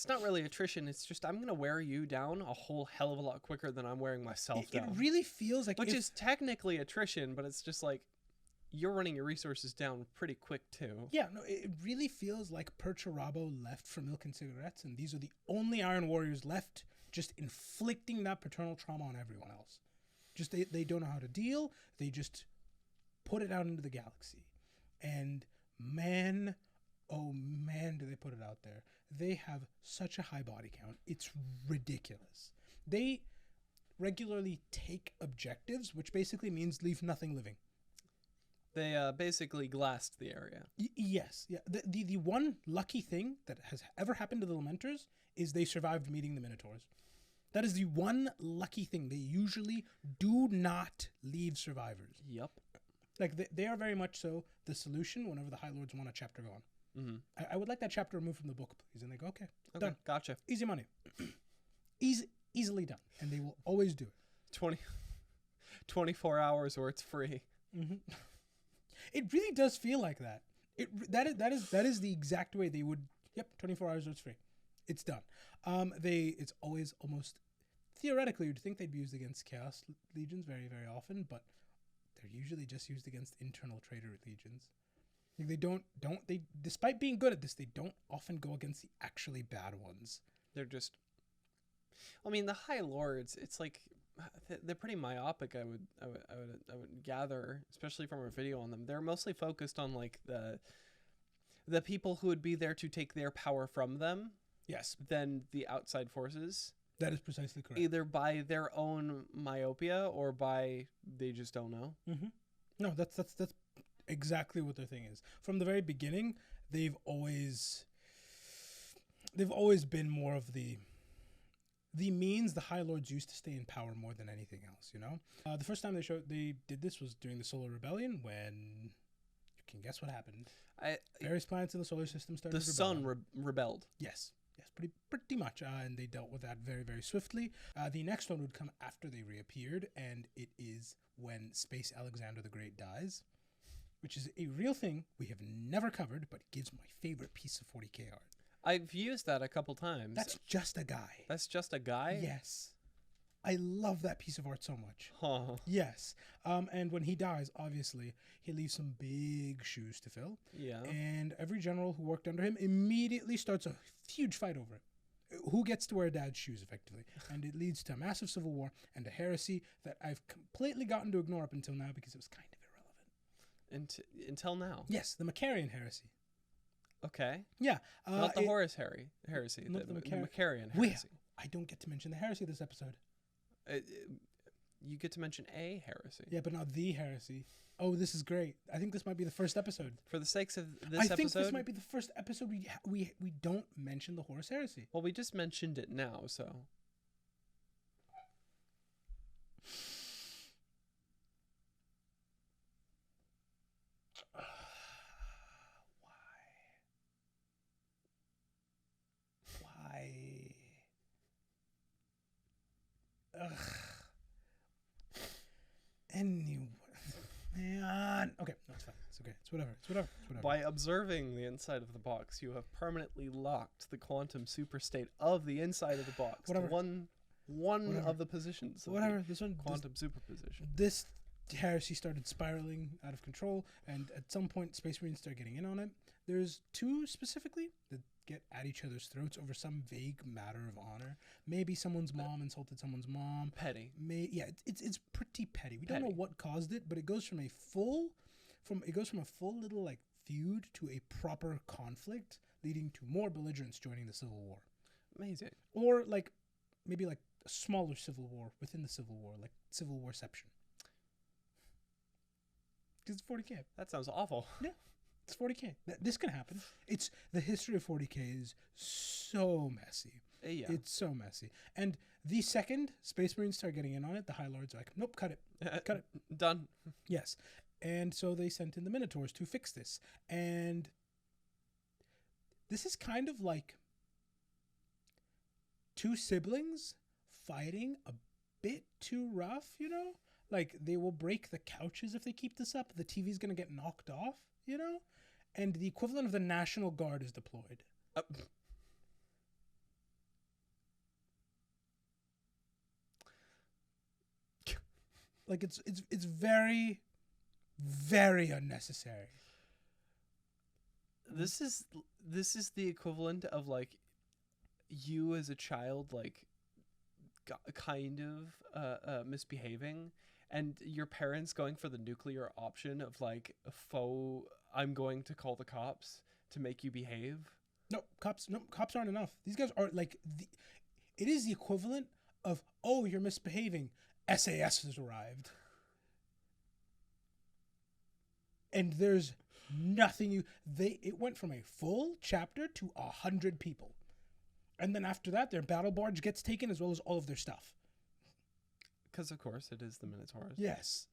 Speaker 2: not really attrition, it's just I'm going to wear you down a whole hell of a lot quicker than I'm wearing myself down.
Speaker 1: It really feels like...
Speaker 2: Which is technically attrition, but it's just like... You're running your resources down pretty quick, too.
Speaker 1: Yeah, no, it really feels like Perturabo left for milk and cigarettes, and these are the only Iron Warriors left, just inflicting that paternal trauma on everyone else. Just they don't know how to deal. They just put it out into the galaxy. And man, oh man, do they put it out there. They have such a high body count. It's ridiculous. They regularly take objectives, which basically means leave nothing living.
Speaker 2: They basically glassed the area.
Speaker 1: Yes. Yeah. The one lucky thing that has ever happened to the Lamenters is they survived meeting the Minotaurs. That is the one lucky thing. They usually do not leave survivors.
Speaker 2: Yep.
Speaker 1: Like, they are very much so the solution whenever the High Lords want a chapter gone.
Speaker 2: Mm-hmm.
Speaker 1: I would like that chapter removed from the book, please. And they go, okay, done.
Speaker 2: Gotcha.
Speaker 1: Easy money. Easily done. And they will always do it.
Speaker 2: 24 hours or it's free.
Speaker 1: Mm-hmm. It really does feel like that. That is the exact way they would. Yep, 24 hours or it's free. It's done. It's always almost theoretically you'd think they'd be used against Chaos Legions very, very often, but they're usually just used against internal traitor legions. Like, they despite being good at this, they don't often go against the actually bad ones.
Speaker 2: They're just, I mean, the High Lords, it's like they're pretty myopic. I would gather, especially from our video on them. They're mostly focused on like the people who would be there to take their power from them.
Speaker 1: Yes.
Speaker 2: Than the outside forces.
Speaker 1: That is precisely correct.
Speaker 2: Either by their own myopia or by they just don't know.
Speaker 1: Mm-hmm. No, that's exactly what their thing is. From the very beginning, they've always been more of the means the High Lords used to stay in power more than anything else, you know? The first time they did this was during the Solar Rebellion, when you can guess what happened. Various planets in the solar system started
Speaker 2: the sun rebelled.
Speaker 1: Yes, pretty much. And they dealt with that very, very swiftly. The next one would come after they reappeared, and it is when Space Alexander the Great dies, which is a real thing we have never covered, but gives my favorite piece of 40k art.
Speaker 2: I've used that a couple times.
Speaker 1: That's just a guy.
Speaker 2: That's just a guy?
Speaker 1: Yes. I love that piece of art so much.
Speaker 2: Huh.
Speaker 1: Yes. And when he dies, obviously, he leaves some big shoes to fill.
Speaker 2: Yeah.
Speaker 1: And every general who worked under him immediately starts a huge fight over it. Who gets to wear dad's shoes, effectively. And it leads to a massive civil war and a heresy that I've completely gotten to ignore up until now because it was kind of irrelevant.
Speaker 2: Until now?
Speaker 1: Yes, the Macarian heresy.
Speaker 2: Okay.
Speaker 1: Yeah.
Speaker 2: Not the Horus heresy.
Speaker 1: Not
Speaker 2: the Macarian heresy.
Speaker 1: I don't get to mention the heresy this episode.
Speaker 2: You get to mention a heresy.
Speaker 1: Yeah, but not the heresy. Oh, this is great. I think this might be the first episode.
Speaker 2: For the sakes of this episode? I think
Speaker 1: this might be the first episode we don't mention the Horus heresy.
Speaker 2: Well, we just mentioned it now, so...
Speaker 1: Ugh. Anyway, man. Okay, no, it's fine. It's okay. It's whatever.
Speaker 2: By observing the inside of the box, you have permanently locked the quantum superstate of the inside of the box.
Speaker 1: Whatever.
Speaker 2: To one of the positions.
Speaker 1: Whatever. This one.
Speaker 2: Quantum superposition.
Speaker 1: This heresy started spiraling out of control, and at some point, Space Marines start getting in on it. There's two specifically that get at each other's throats over some vague matter of honor. Maybe someone's mom insulted someone's mom.
Speaker 2: Petty.
Speaker 1: It's pretty petty. We don't know what caused it, but it goes from a full little like feud to a proper conflict, leading to more belligerents joining the Civil War.
Speaker 2: Amazing.
Speaker 1: Or like maybe like a smaller civil war within the Civil War, like Civil Warception. Because it's 40K.
Speaker 2: That sounds awful.
Speaker 1: Yeah, it's 40K. This can happen. It's the history of 40K is so messy.
Speaker 2: Yeah.
Speaker 1: It's so messy. And the second Space Marines start getting in on it, the High Lords are like, nope, cut it. Cut it.
Speaker 2: Done.
Speaker 1: Yes. And so they sent in the Minotaurs to fix this. And this is kind of like two siblings fighting a bit too rough, you know? Like, they will break the couches if they keep this up. The TV's going to get knocked off, you know? And the equivalent of the National Guard is deployed. Like, it's very, very unnecessary.
Speaker 2: This is the equivalent of, like, you as a child, like, kind of misbehaving, and your parents going for the nuclear option of, like, I'm going to call the cops to make you behave.
Speaker 1: No, cops aren't enough. These guys are, like, it is the equivalent of, oh, you're misbehaving. SAS has arrived. And there's nothing it went from a full chapter to 100 people. And then after that, their battle barge gets taken as well as all of their stuff.
Speaker 2: Because, of course, it is the Minotaurs.
Speaker 1: Yes.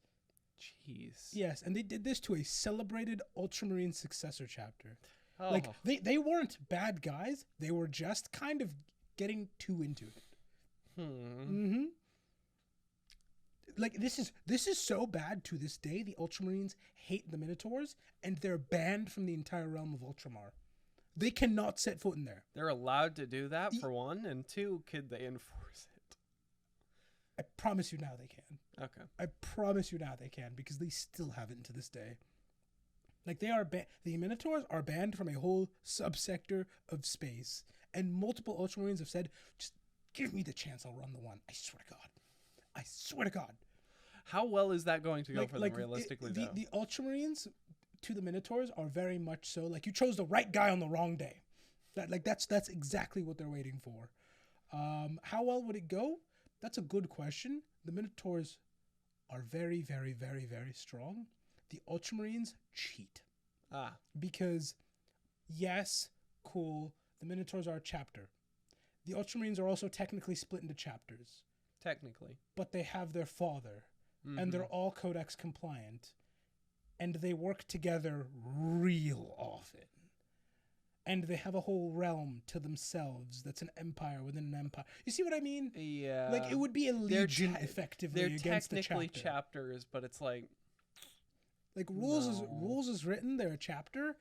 Speaker 2: Jeez.
Speaker 1: Yes, and they did this to a celebrated Ultramarine successor chapter.
Speaker 2: Oh.
Speaker 1: Like, they weren't bad guys. They were just kind of getting too into it. Mm-hmm. Like, this is so bad to this day. The Ultramarines hate the Minotaurs, and they're banned from the entire realm of Ultramar. They cannot set foot in there.
Speaker 2: They're allowed to do that, for one, and two, could they enforce it?
Speaker 1: I promise you now they can.
Speaker 2: Okay.
Speaker 1: I promise you now they can, because they still haven't to this day. Like, the Minotaurs are banned from a whole subsector of space, and multiple Ultramarines have said, just give me the chance, I'll run the one. I swear to God. I swear to God.
Speaker 2: How well is that going to go for them realistically, though?
Speaker 1: The Ultramarines to the Minotaurs are very much so, like, you chose the right guy on the wrong day. That's exactly what they're waiting for. How well would it go? That's a good question. The Minotaurs are very, very, very, very strong. The Ultramarines cheat. Because, yes, cool, the Minotaurs are a chapter. The Ultramarines are also technically split into chapters.
Speaker 2: Technically.
Speaker 1: But they have their father, and they're all Codex compliant, and they work together real often. And they have a whole realm to themselves that's an empire within an empire. You see what I mean?
Speaker 2: Yeah.
Speaker 1: Like, it would be a legion, effectively, against the chapter.
Speaker 2: They're technically chapters, but it's like...
Speaker 1: Like, rules is written, they're a chapter.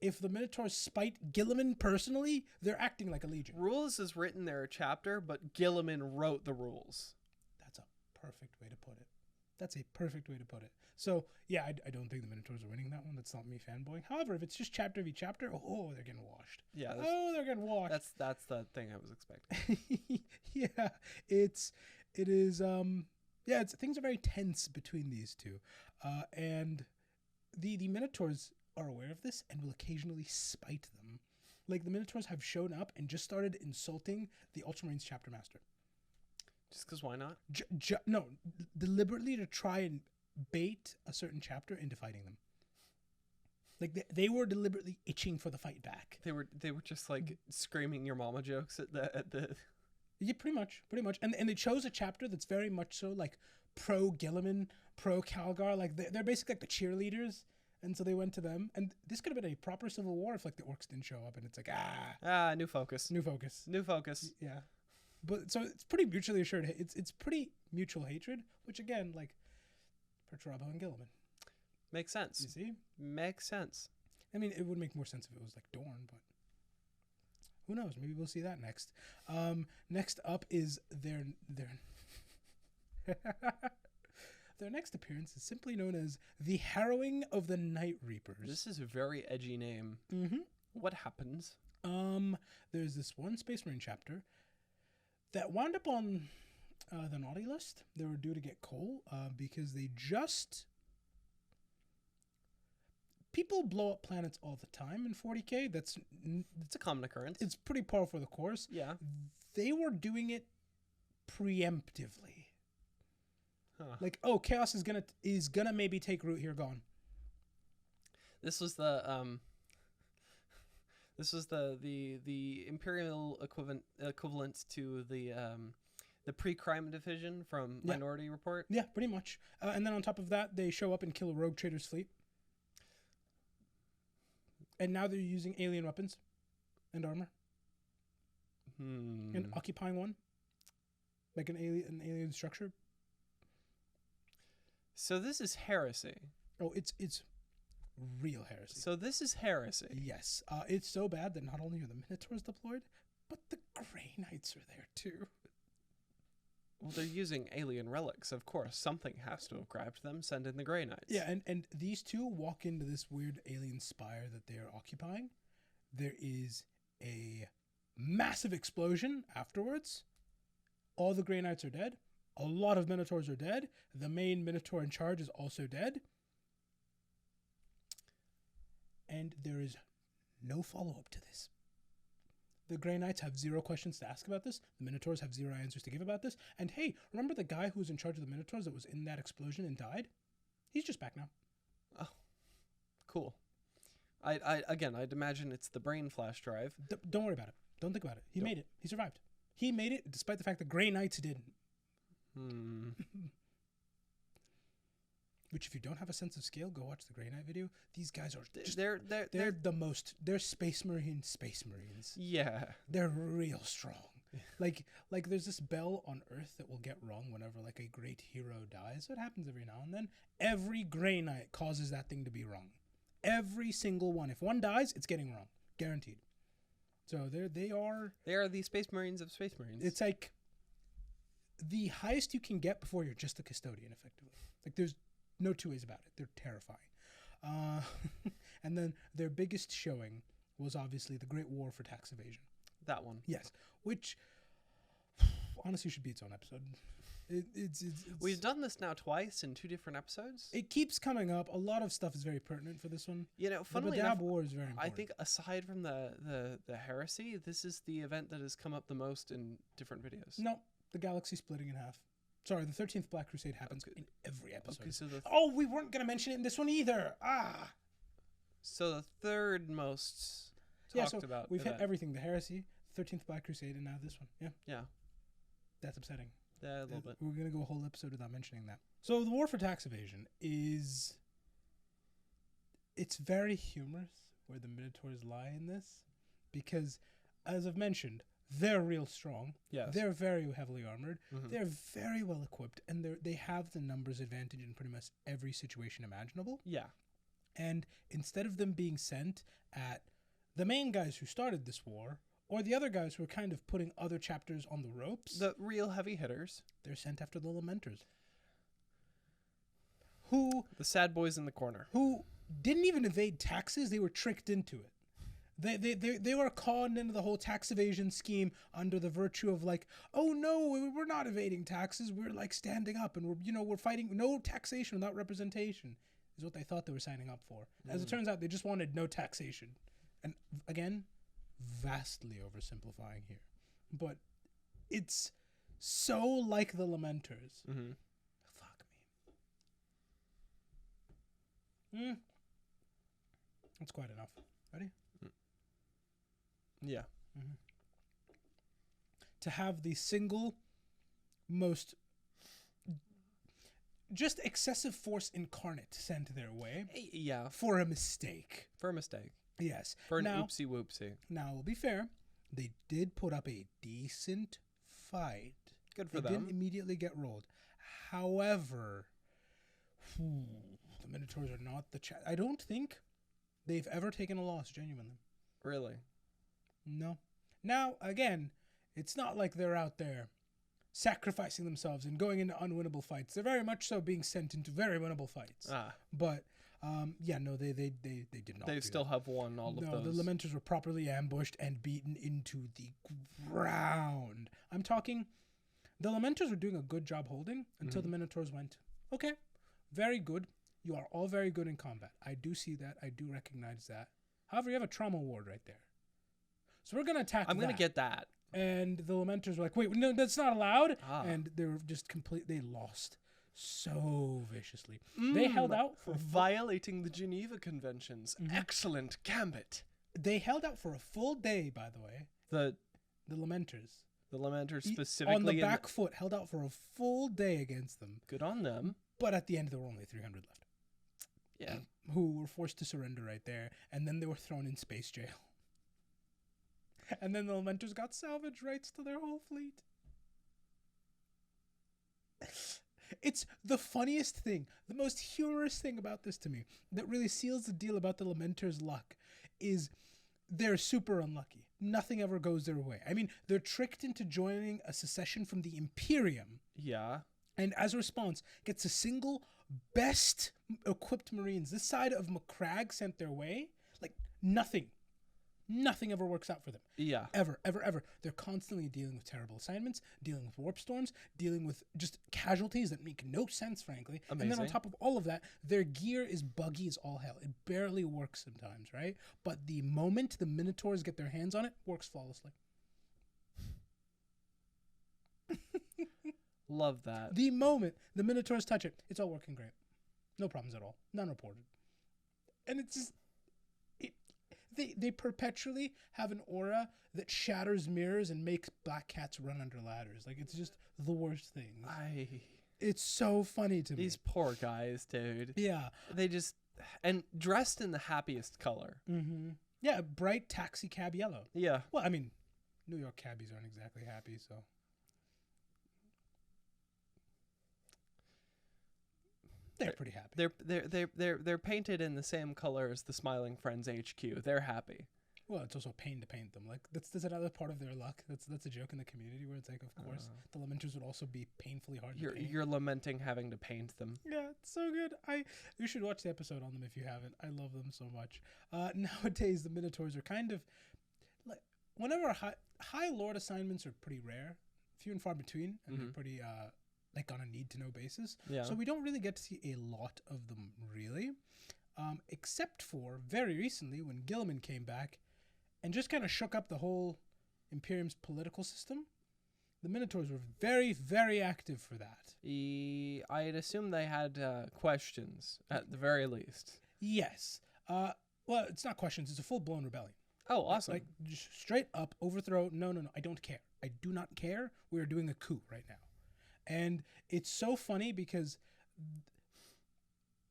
Speaker 1: If the Minotaurs spite Guilliman personally, they're acting like a legion.
Speaker 2: Rules is written, they're a chapter, but Guilliman wrote the rules.
Speaker 1: That's a perfect way to put it. That's a perfect way to put it. So, yeah, I don't think the Minotaurs are winning that one. That's not me fanboying. However, if it's just chapter v chapter, they're getting washed.
Speaker 2: Yeah.
Speaker 1: They're getting washed.
Speaker 2: That's the thing I was expecting.
Speaker 1: Yeah, things are very tense between these two. And the Minotaurs are aware of this and will occasionally spite them. Like, the Minotaurs have shown up and just started insulting the Ultramarines Chapter Master.
Speaker 2: Just because why not?
Speaker 1: No, deliberately to try and bait a certain chapter into fighting them. Like, they were deliberately itching for the fight back.
Speaker 2: They were just like screaming your mama jokes at the.
Speaker 1: Yeah, pretty much. And they chose a chapter that's very much so like pro Guilliman, pro Calgar. Like, they're basically like the cheerleaders. And so they went to them, and this could have been a proper civil war if, like, the orcs didn't show up, and it's like,
Speaker 2: new focus.
Speaker 1: Yeah, but so it's pretty mutually assured. It's pretty mutual hatred, which again, like, Perturabo and Guilliman.
Speaker 2: Makes sense.
Speaker 1: You see?
Speaker 2: Makes sense.
Speaker 1: I mean, it would make more sense if it was like Dorne, but who knows? Maybe we'll see that next. Next up is their Their next appearance is simply known as the Harrowing of the Night Reapers.
Speaker 2: This is a very edgy name.
Speaker 1: Mm-hmm.
Speaker 2: What happens?
Speaker 1: There's this one Space Marine chapter that wound up on the naughty list. They were due to get coal because they just people blow up planets all the time in 40K.
Speaker 2: It's a common occurrence.
Speaker 1: It's pretty par for the course.
Speaker 2: Yeah.
Speaker 1: They were doing it preemptively.
Speaker 2: Huh.
Speaker 1: Like, oh, chaos is gonna maybe take root here. Gone.
Speaker 2: This was the imperial equivalent to the pre-crime division from Minority Report.
Speaker 1: Yeah, pretty much. And then on top of that, they show up and kill a rogue trader's fleet. And now they're using alien weapons and armor. And occupying one. Like an alien structure.
Speaker 2: So this is heresy.
Speaker 1: Oh, it's real heresy.
Speaker 2: So this is heresy.
Speaker 1: Yes. It's so bad that not only are the Minotaurs deployed, but the Grey Knights are there too.
Speaker 2: Well, they're using alien relics. Of course, something has to have grabbed them. Send in the Grey Knights.
Speaker 1: Yeah, and these two walk into this weird alien spire that they are occupying. There is a massive explosion afterwards. All the Grey Knights are dead. A lot of Minotaurs are dead. The main Minotaur in charge is also dead. And there is no follow-up to this. The Grey Knights have 0 questions to ask about this. The Minotaurs have 0 answers to give about this. And hey, remember the guy who was in charge of the Minotaurs that was in that explosion and died? He's just back now.
Speaker 2: Oh, cool. I'd imagine it's the brain flash drive.
Speaker 1: Don't worry about it. Don't think about it. He made it. He survived. He made it despite the fact that Grey Knights didn't. Which, if you don't have a sense of scale, go watch the Grey Knight video. These guys are just, they're the most, they're Space Marines.
Speaker 2: Yeah.
Speaker 1: They're real strong. Like there's this bell on Earth that will get rung whenever like a great hero dies. So it happens every now and then. Every Grey Knight causes that thing to be rung. Every single one. If one dies, it's getting rung. Guaranteed. So they are
Speaker 2: the Space Marines of Space Marines.
Speaker 1: It's like the highest you can get before you're just a custodian, effectively. Like there's no two ways about it. They're terrifying. And then their biggest showing was obviously the Great War for Tax Evasion.
Speaker 2: That one.
Speaker 1: Yes. Which honestly should be its own episode. It's
Speaker 2: We've done this now twice in 2 different episodes.
Speaker 1: It keeps coming up. A lot of stuff is very pertinent for this one.
Speaker 2: You know, funnily
Speaker 1: the
Speaker 2: enough,
Speaker 1: Badab War is very important.
Speaker 2: I think aside from the heresy, this is the event that has come up the most in different videos.
Speaker 1: No, the galaxy splitting in half. Sorry, the 13th Black Crusade happens in every episode.
Speaker 2: Okay, so
Speaker 1: we weren't going to mention it in this one either.
Speaker 2: So the third most talked about.
Speaker 1: We've hit everything. The heresy, 13th Black Crusade, and now this one. Yeah.
Speaker 2: Yeah.
Speaker 1: That's upsetting.
Speaker 2: Yeah, a little bit.
Speaker 1: We're going to go a whole episode without mentioning that. So the War for Tax Evasion is... It's very humorous where the Minotaurs lie in this. Because, as I've mentioned, they're real strong.
Speaker 2: Yes.
Speaker 1: They're very heavily armored.
Speaker 2: Mm-hmm.
Speaker 1: They're very well equipped. And they have the numbers advantage in pretty much every situation imaginable.
Speaker 2: Yeah.
Speaker 1: And instead of them being sent at the main guys who started this war... or the other guys who are kind of putting other chapters on the ropes.
Speaker 2: The real heavy hitters.
Speaker 1: They're sent after the lamenters. Who...
Speaker 2: the sad boys in the corner.
Speaker 1: Who didn't even evade taxes. They were tricked into it. They were conned into the whole tax evasion scheme under the virtue of like, oh no, we're not evading taxes. We're like standing up and we're fighting no taxation without representation is what they thought they were signing up for. As it turns out, they just wanted no taxation. And again... vastly oversimplifying here, but it's so like the lamenters.
Speaker 2: Mm-hmm.
Speaker 1: Fuck me. That's quite enough. Ready?
Speaker 2: Yeah.
Speaker 1: Mm-hmm. To have the single most just excessive force incarnate sent their way.
Speaker 2: Yeah.
Speaker 1: For a mistake. Yes.
Speaker 2: For an oopsie whoopsie.
Speaker 1: Now, we'll be fair. They did put up a decent fight.
Speaker 2: Good for them.
Speaker 1: They didn't immediately get rolled. However, the Minotaurs are not the... I don't think they've ever taken a loss, genuinely.
Speaker 2: Really?
Speaker 1: No. Now, again, it's not like they're out there sacrificing themselves and going into unwinnable fights. They're very much so being sent into very winnable fights. But... they did not.
Speaker 2: They still have won all of those.
Speaker 1: No, the Lamenters were properly ambushed and beaten into the ground. I'm talking, the Lamenters were doing a good job holding until the Minotaurs went, okay, very good. You are all very good in combat. I do see that. I do recognize that. However, you have a trauma ward right there. So we're going to attack
Speaker 2: I'm going to get that.
Speaker 1: And the Lamenters were like, wait, no, that's not allowed. And they were just they lost so viciously. They held out for
Speaker 2: violating the Geneva Conventions. Excellent gambit.
Speaker 1: They held out for a full day, by the way. The Lamenters.
Speaker 2: The Lamenters specifically.
Speaker 1: On the back foot, held out for a full day against them.
Speaker 2: Good on them.
Speaker 1: But at the end, there were only 300 left.
Speaker 2: Yeah.
Speaker 1: Who were forced to surrender right there. And then they were thrown in space jail. And then the Lamenters got salvage rights to their whole fleet. It's the funniest thing, the most humorous thing about this to me, that really seals the deal about the Lamenters' luck, is they're super unlucky. Nothing ever goes their way. I mean, they're tricked into joining a secession from the Imperium.
Speaker 2: Yeah.
Speaker 1: And as a response, gets the single best equipped Marines this side of McCragg sent their way. Like, nothing ever works out for them.
Speaker 2: Yeah.
Speaker 1: Ever. They're constantly dealing with terrible assignments, dealing with warp storms, dealing with just casualties that make no sense, frankly.
Speaker 2: Amazing.
Speaker 1: And then on top of all of that, their gear is buggy as all hell. It barely works sometimes, right? But the moment the Minotaurs get their hands on it, works flawlessly.
Speaker 2: Love that.
Speaker 1: The moment the Minotaurs touch it, it's all working great. No problems at all. None reported. And it's just... They perpetually have an aura that shatters mirrors and makes black cats run under ladders. Like, it's just the worst thing. It's so funny to me.
Speaker 2: These poor guys, dude.
Speaker 1: Yeah.
Speaker 2: They just... And dressed in the happiest color.
Speaker 1: Mm-hmm. Yeah, bright taxi cab yellow.
Speaker 2: Yeah.
Speaker 1: Well, I mean, New York cabbies aren't exactly happy, so... They're pretty happy.
Speaker 2: They're painted in the same color as the Smiling Friends HQ. They're happy.
Speaker 1: Well, it's also a pain to paint them. Like that's another part of their luck. That's a joke in the community where it's like, of course, the Lamenters would also be painfully hard to paint.
Speaker 2: You're lamenting having to paint them.
Speaker 1: Yeah, it's so good. You should watch the episode on them if you haven't. I love them so much. Nowadays, the Minotaurs are kind of like whenever high Lord assignments are pretty rare, few and far between, and they're pretty like on a need-to-know basis.
Speaker 2: Yeah.
Speaker 1: So we don't really get to see a lot of them, really, except for very recently when Guilliman came back and just kind of shook up the whole Imperium's political system. The Minotaurs were very, very active for that.
Speaker 2: I'd assume they had questions, at the very least.
Speaker 1: Yes. Well, it's not questions. It's a full-blown rebellion.
Speaker 2: Oh, awesome.
Speaker 1: Like, just straight up, overthrow. No. I don't care. I do not care. We are doing a coup right now. And it's so funny because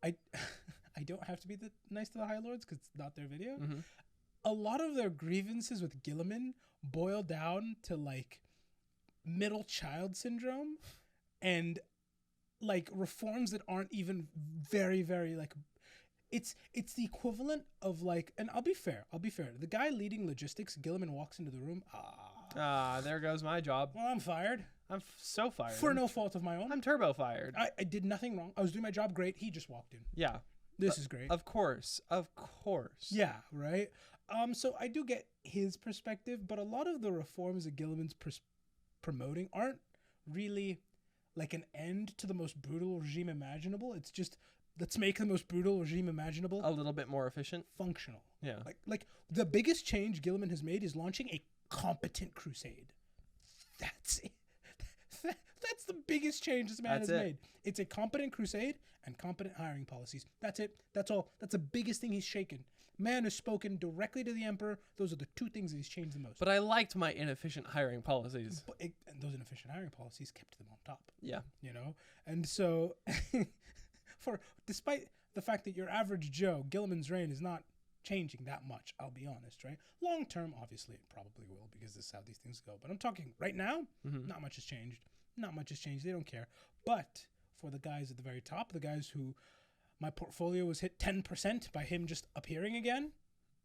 Speaker 1: I don't have to be nice to the High Lords because it's not their video.
Speaker 2: Mm-hmm.
Speaker 1: A lot of their grievances with Guilliman boil down to like middle child syndrome and like reforms that aren't even very, very like it's the equivalent of like, and I'll be fair. The guy leading logistics, Guilliman walks into the room.
Speaker 2: There goes my job.
Speaker 1: Well, I'm fired.
Speaker 2: I'm so fired.
Speaker 1: For no fault of my own.
Speaker 2: I'm turbo fired.
Speaker 1: I did nothing wrong. I was doing my job great. He just walked in.
Speaker 2: Yeah.
Speaker 1: This is great.
Speaker 2: Of course.
Speaker 1: Yeah, right? So I do get his perspective, but a lot of the reforms that Guilliman's promoting aren't really like an end to the most brutal regime imaginable. It's just, let's make the most brutal regime imaginable
Speaker 2: a little bit more efficient.
Speaker 1: Functional.
Speaker 2: Yeah.
Speaker 1: Like the biggest change Guilliman has made is launching a competent crusade. That's it. That's the biggest change this man has made. It's a competent crusade and competent hiring policies. That's it. That's all. That's the biggest thing he's shaken. Man has spoken directly to the Emperor. Those are the two things that he's changed the most.
Speaker 2: But I liked my inefficient hiring policies.
Speaker 1: And those inefficient hiring policies kept them on top.
Speaker 2: Yeah.
Speaker 1: You know? And so, despite the fact that your average Joe, Guilliman's reign is not changing that much, I'll be honest, right? Long term, obviously, it probably will because this is how these things go. But I'm talking right now, not much has changed. Not much has changed. They don't care. But for the guys at the very top, the guys who my portfolio was hit 10% by him just appearing again,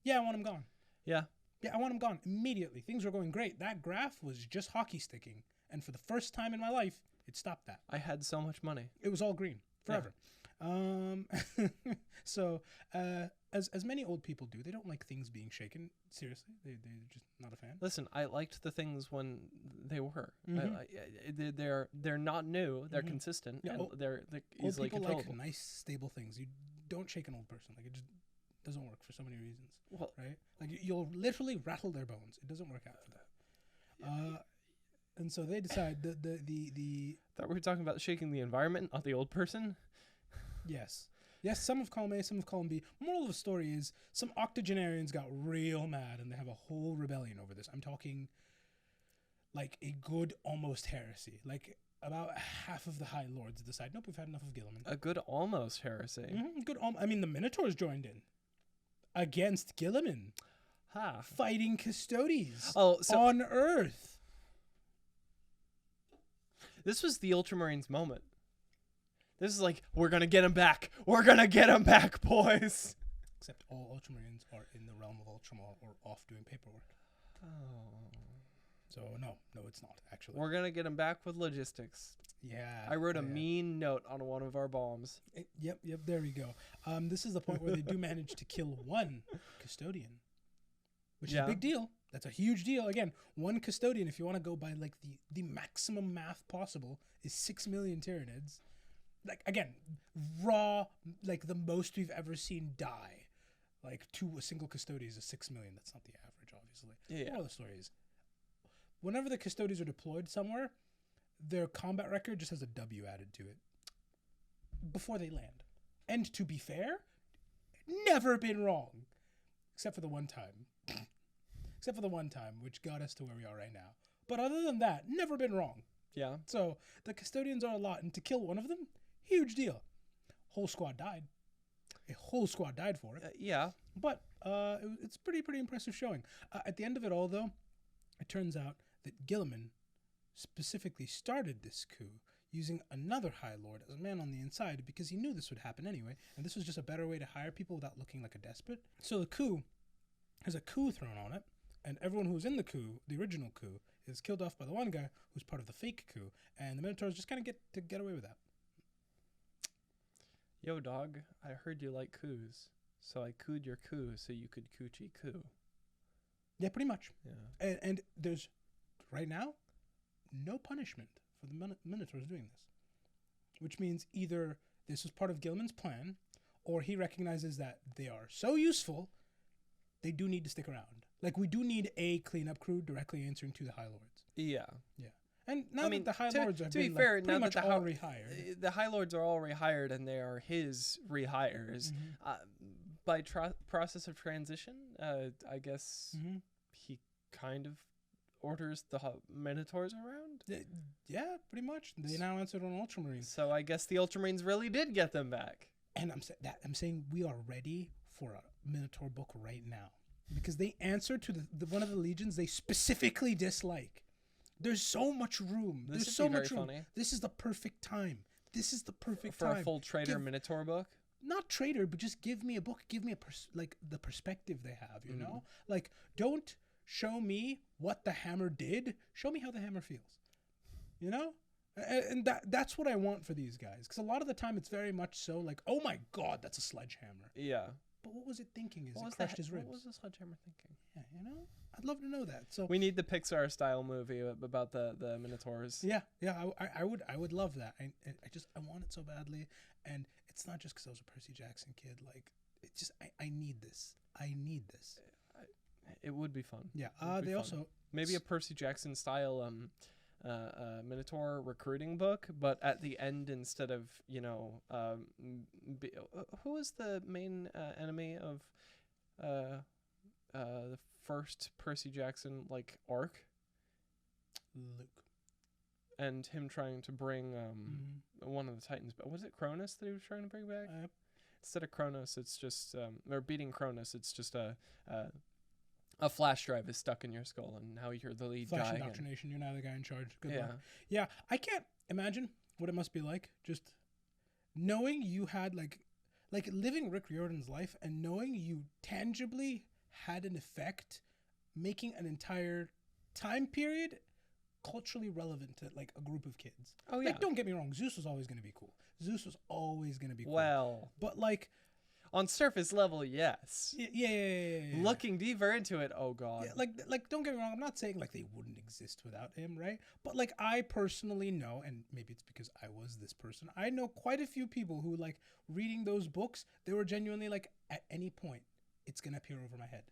Speaker 1: I want him gone.
Speaker 2: Yeah.
Speaker 1: Yeah, I want him gone immediately. Things were going great. That graph was just hockey sticking. And for the first time in my life, it stopped that.
Speaker 2: I had so much money.
Speaker 1: It was all green forever. Yeah. So, as many old people do, they don't like things being shaken. Seriously, they're just not a fan.
Speaker 2: Listen, I liked the things when they were.
Speaker 1: Mm-hmm.
Speaker 2: They're not new. They're
Speaker 1: Mm-hmm.
Speaker 2: consistent.
Speaker 1: Yeah,
Speaker 2: and they're
Speaker 1: Old
Speaker 2: easily
Speaker 1: people
Speaker 2: controllable.
Speaker 1: like nice, stable things. You don't shake an old person. Like, it just doesn't work for so many reasons.
Speaker 2: Well,
Speaker 1: right? Like, you'll literally rattle their bones. It doesn't work out for that. And so they decide the
Speaker 2: thought we were talking about shaking the environment, not the old person.
Speaker 1: Yes. Yes, some of column A, some of column B. Moral of the story is some octogenarians got real mad and they have a whole rebellion over this. I'm talking like a good almost heresy. Like about half of the High Lords decide, nope, we've had enough of Guilliman.
Speaker 2: A good almost heresy.
Speaker 1: I mean, the Minotaurs joined in against Guilliman. Fighting Custodes on Earth.
Speaker 2: This was the Ultramarines' moment. This is like, we're going to get him back. We're going to get him back, boys.
Speaker 1: Except all Ultramarines are in the realm of Ultramar or off doing paperwork.
Speaker 2: Oh.
Speaker 1: So, no, it's not, actually.
Speaker 2: We're going to get him back with logistics.
Speaker 1: Yeah.
Speaker 2: I wrote a mean note on one of our bombs.
Speaker 1: Yep, there we go. This is the point where they do manage to kill one custodian, which is a big deal. That's a huge deal. Again, one custodian, if you want to go by like the maximum math possible, is 6 million Tyranids. Like, again, raw, like the most we've ever seen die. Like, to a single Custodes is 6 million. That's not the average, obviously.
Speaker 2: Yeah.
Speaker 1: All the story is, whenever the Custodes are deployed somewhere, their combat record just has a W added to it before they land. And to be fair, never been wrong. Except for the one time. Which got us to where we are right now. But other than that, never been wrong.
Speaker 2: Yeah.
Speaker 1: So the Custodians are a lot, and to kill one of them, huge deal. Whole squad died. A whole squad died for it.
Speaker 2: Yeah.
Speaker 1: But it's pretty impressive showing. At the end of it all, though, it turns out that Guilliman specifically started this coup using another High Lord as a man on the inside because he knew this would happen anyway, and this was just a better way to hire people without looking like a despot. So the coup has a coup thrown on it, and everyone who was in the coup, the original coup, is killed off by the one guy who's part of the fake coup, and the Minotaurs just kind of get away with that.
Speaker 2: Yo, dog, I heard you like coups, so I cooed your coup so you could coochie coup.
Speaker 1: Yeah, pretty much.
Speaker 2: Yeah.
Speaker 1: And there's, right now, no punishment for the Minotaurs doing this. Which means either this was part of Guilliman's plan, or he recognizes that they are so useful, they do need to stick around. Like, we do need a cleanup crew directly answering to the High Lords.
Speaker 2: Yeah.
Speaker 1: And now that the High Lords have been
Speaker 2: fair,
Speaker 1: pretty much all rehired.
Speaker 2: The High Lords are all rehired, and they are his rehires. By process of transition, I guess he kind of orders the Minotaurs around.
Speaker 1: Yeah, pretty much. They now answered on Ultramarines.
Speaker 2: So I guess the Ultramarines really did get them back.
Speaker 1: And I'm saying we are ready for a Minotaur book right now. Because they answer to the one of the legions they specifically dislike. There's so much room. There's so much room. Funny. This is the perfect time.
Speaker 2: For a full Traitor Minotaur book?
Speaker 1: Not Traitor, but just give me a book. Give me the perspective they have, you know? Like, don't show me what the hammer did. Show me how the hammer feels. You know? And that's what I want for these guys. Because a lot of the time it's very much so like, oh my god, that's a sledgehammer.
Speaker 2: Yeah.
Speaker 1: But what was it thinking as it crushed his ribs?
Speaker 2: What was the sledgehammer thinking?
Speaker 1: Yeah, you know? I'd love to know that. So
Speaker 2: we need the Pixar style movie about the Minotaurs.
Speaker 1: Yeah, I would love that. I want it so badly, and it's not just because I was a Percy Jackson kid. Like, it's just I need this.
Speaker 2: It would be fun.
Speaker 1: Yeah. They also
Speaker 2: maybe a Percy Jackson style Minotaur recruiting book, but at the end, instead of who is the main enemy of the first Percy Jackson arc?
Speaker 1: Luke.
Speaker 2: And him trying to bring one of the Titans, but was it Cronus that he was trying to bring back? Instead of Cronus, it's just or beating Cronus, it's just a flash drive is stuck in your skull, and now you're the lead guy.
Speaker 1: Flash indoctrination. You're now the guy in charge. Good
Speaker 2: yeah.
Speaker 1: luck. Yeah, I can't imagine what it must be like just knowing you had like living Rick Riordan's life and knowing you tangibly had an effect, making an entire time period culturally relevant to a group of kids.
Speaker 2: Oh yeah.
Speaker 1: Don't get me wrong. Zeus was always going to be cool. Well, but
Speaker 2: On surface level, yes.
Speaker 1: Yeah.
Speaker 2: Looking deeper into it, oh god.
Speaker 1: Yeah, like don't get me wrong, I'm not saying like they wouldn't exist without him, right? But like I personally know, and maybe it's because I was this person, I know quite a few people who like reading those books, they were genuinely like, at any point it's gonna appear over my head.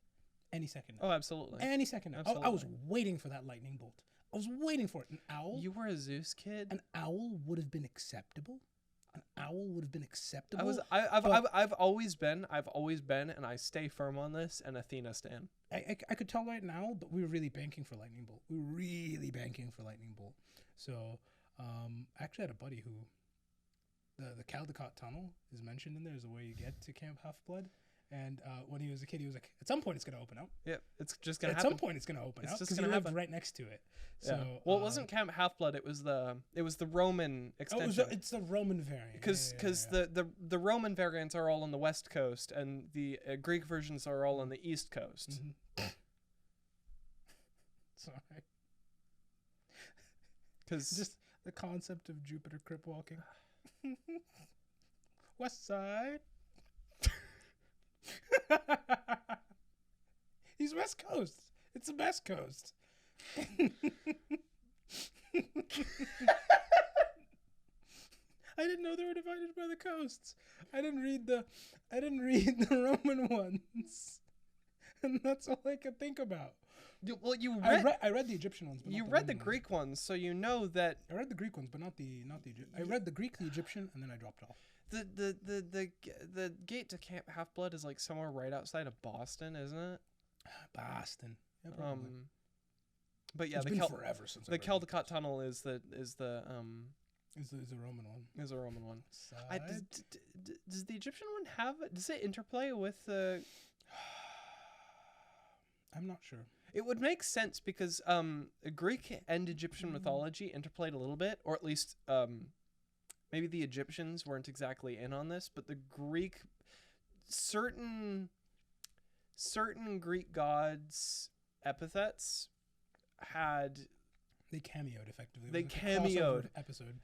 Speaker 1: Any second now.
Speaker 2: Oh, absolutely.
Speaker 1: Any second now. I was waiting for that lightning bolt. I was waiting for it. An owl.
Speaker 2: You were a Zeus kid?
Speaker 1: An owl would have been acceptable. An owl would have been acceptable.
Speaker 2: I've always been, and I stay firm on this, an Athena stan.
Speaker 1: I could tell right now, but we were really banking for lightning bolt. So, I actually had a buddy who, the Caldecott tunnel is mentioned in there as a way you get to Camp Half-Blood. And when he was a kid, he was like, at some point it's going to open up.
Speaker 2: Yeah, it's just going to happen.
Speaker 1: At some point it's going to open up.
Speaker 2: It's just going to happen.
Speaker 1: Right next to it.
Speaker 2: Yeah.
Speaker 1: So,
Speaker 2: well, it wasn't Camp Half-Blood. It was the Roman extension.
Speaker 1: It's the Roman variant.
Speaker 2: Because the Roman variants are all on the West Coast, and the Greek versions are all on the East Coast.
Speaker 1: Mm-hmm. Sorry.
Speaker 2: Because
Speaker 1: just the concept of Jupiter crip walking. West side. He's West Coast. It's the West Coast. I didn't know they were divided by the coasts. I didn't read the Roman ones, and that's all I could think about. I read the Egyptian ones. But
Speaker 2: you
Speaker 1: not
Speaker 2: read the
Speaker 1: Roman
Speaker 2: Greek ones, so you know that.
Speaker 1: I read the Greek ones, but not the Egyptian. I read the Greek, the Egyptian, and then I dropped off.
Speaker 2: The gate to Camp Half-Blood is like somewhere right outside of Boston, isn't it?
Speaker 1: Boston. Yeah,
Speaker 2: but yeah,
Speaker 1: it's been forever since
Speaker 2: the Caldecott tunnel is the
Speaker 1: Roman one.
Speaker 2: Is a Roman one. Does the Egyptian one have? Does it interplay with the?
Speaker 1: I'm not sure.
Speaker 2: It would make sense because Greek and Egyptian mythology interplayed a little bit, or at least maybe the Egyptians weren't exactly in on this, but the Greek, certain Greek gods' epithets had.
Speaker 1: They cameoed effectively.
Speaker 2: They cameoed
Speaker 1: episode.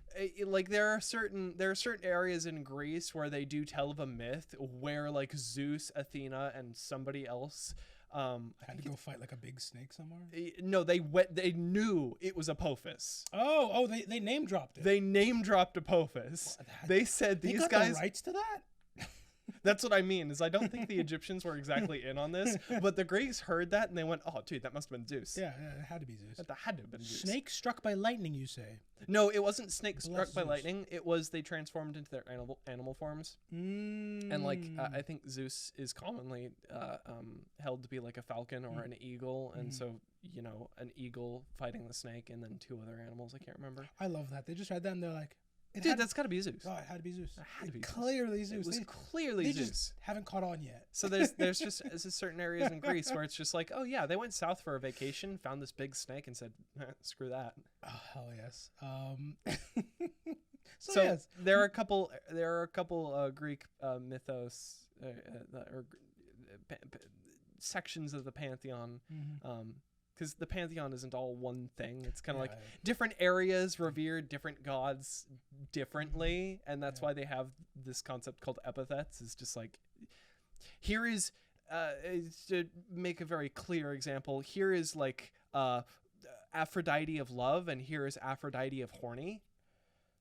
Speaker 2: Like there are certain areas in Greece where they do tell of a myth where like Zeus, Athena, and somebody else
Speaker 1: had to go fight like a big snake somewhere.
Speaker 2: No, they knew it was Apophis.
Speaker 1: Oh, they name dropped it.
Speaker 2: They name dropped Apophis. They said these guys
Speaker 1: the rights to that.
Speaker 2: That's what I mean. Is I don't think the Egyptians were exactly in on this, but the Greeks heard that and they went, "Oh, dude, that must have been Zeus."
Speaker 1: Yeah, it had to be Zeus.
Speaker 2: That had to have been Zeus.
Speaker 1: Snake struck by lightning, you say?
Speaker 2: No, it wasn't snake struck by lightning. It was they transformed into their animal forms. And like I think Zeus is commonly held to be like a falcon or an eagle, and so an eagle fighting the snake, and then two other animals. I can't remember.
Speaker 1: I love that they just read that and they're like.
Speaker 2: Dude, that's got to be Zeus.
Speaker 1: Oh, it had to be Zeus.
Speaker 2: It had to be
Speaker 1: clearly Zeus.
Speaker 2: It was clearly Zeus.
Speaker 1: They just haven't caught on yet.
Speaker 2: So there's just certain areas in Greece where it's just like, oh yeah, they went south for a vacation, found this big snake, and said, screw that.
Speaker 1: Oh hell yes.
Speaker 2: So
Speaker 1: yes.
Speaker 2: there are a couple Greek mythos or sections of the pantheon. Because the pantheon isn't all one thing. It's kind of like different areas revere different gods differently, and that's why they have this concept called epithets. Is just like, here is to make a very clear example. Here is like Aphrodite of love, and here is Aphrodite of horny.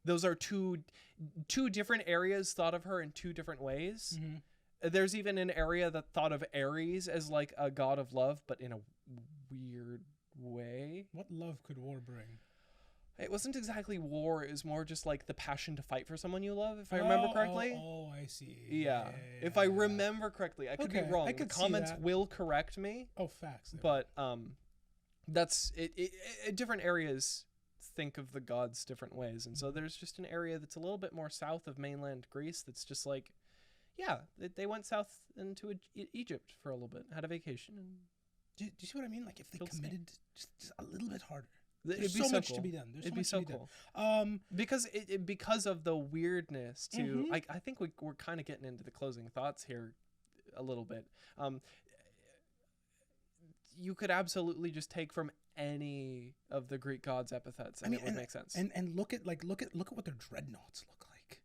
Speaker 2: Those are two different areas thought of her in two different ways. There's even an area that thought of Ares as like a god of love, but in a weird way.
Speaker 1: What love could war bring?
Speaker 2: It wasn't exactly war. It was more just like the passion to fight for someone you love, if I remember correctly.
Speaker 1: Oh, I see.
Speaker 2: Yeah. If I remember correctly. I could be wrong. The comments will correct me.
Speaker 1: Oh, facts.
Speaker 2: But that's it. Different areas think of the gods different ways. And so there's just an area that's a little bit more south of mainland Greece that's just like, yeah, they went south into Egypt for a little bit, had a vacation. And
Speaker 1: do you see what I mean? Like if they committed just a little bit harder.
Speaker 2: There's so much to be done. It'd be so cool. Because of the weirdness too. I think we're kind of getting into the closing thoughts here a little bit. You could absolutely just take from any of the Greek gods' epithets, and it would make sense.
Speaker 1: And look at what their dreadnoughts look like.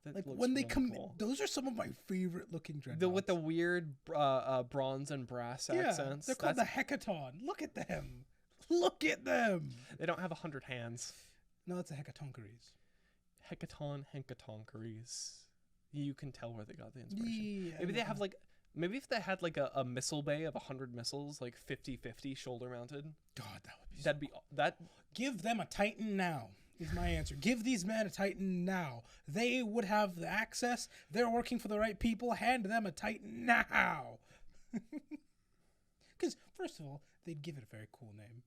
Speaker 2: That
Speaker 1: Like
Speaker 2: looks
Speaker 1: when they
Speaker 2: really
Speaker 1: come,
Speaker 2: cool.
Speaker 1: those are some of my favorite looking dreadnoughts.
Speaker 2: With the weird bronze and brass accents.
Speaker 1: They're called the Hecaton. Look at them. Look at them.
Speaker 2: They don't have 100 hands.
Speaker 1: No, that's a Hecatoncheires.
Speaker 2: Hecatoncheires. You can tell where they got the inspiration.
Speaker 1: Yeah,
Speaker 2: Maybe they have like, maybe if they had like a missile bay of 100 missiles, like 50-50 shoulder mounted.
Speaker 1: God, that would be.
Speaker 2: That'd be that.
Speaker 1: Give them a Titan now. Is my answer. Give these men a Titan now. They would have the access. They're working for the right people. Hand them a Titan now. Because first of all, they'd give it a very cool name,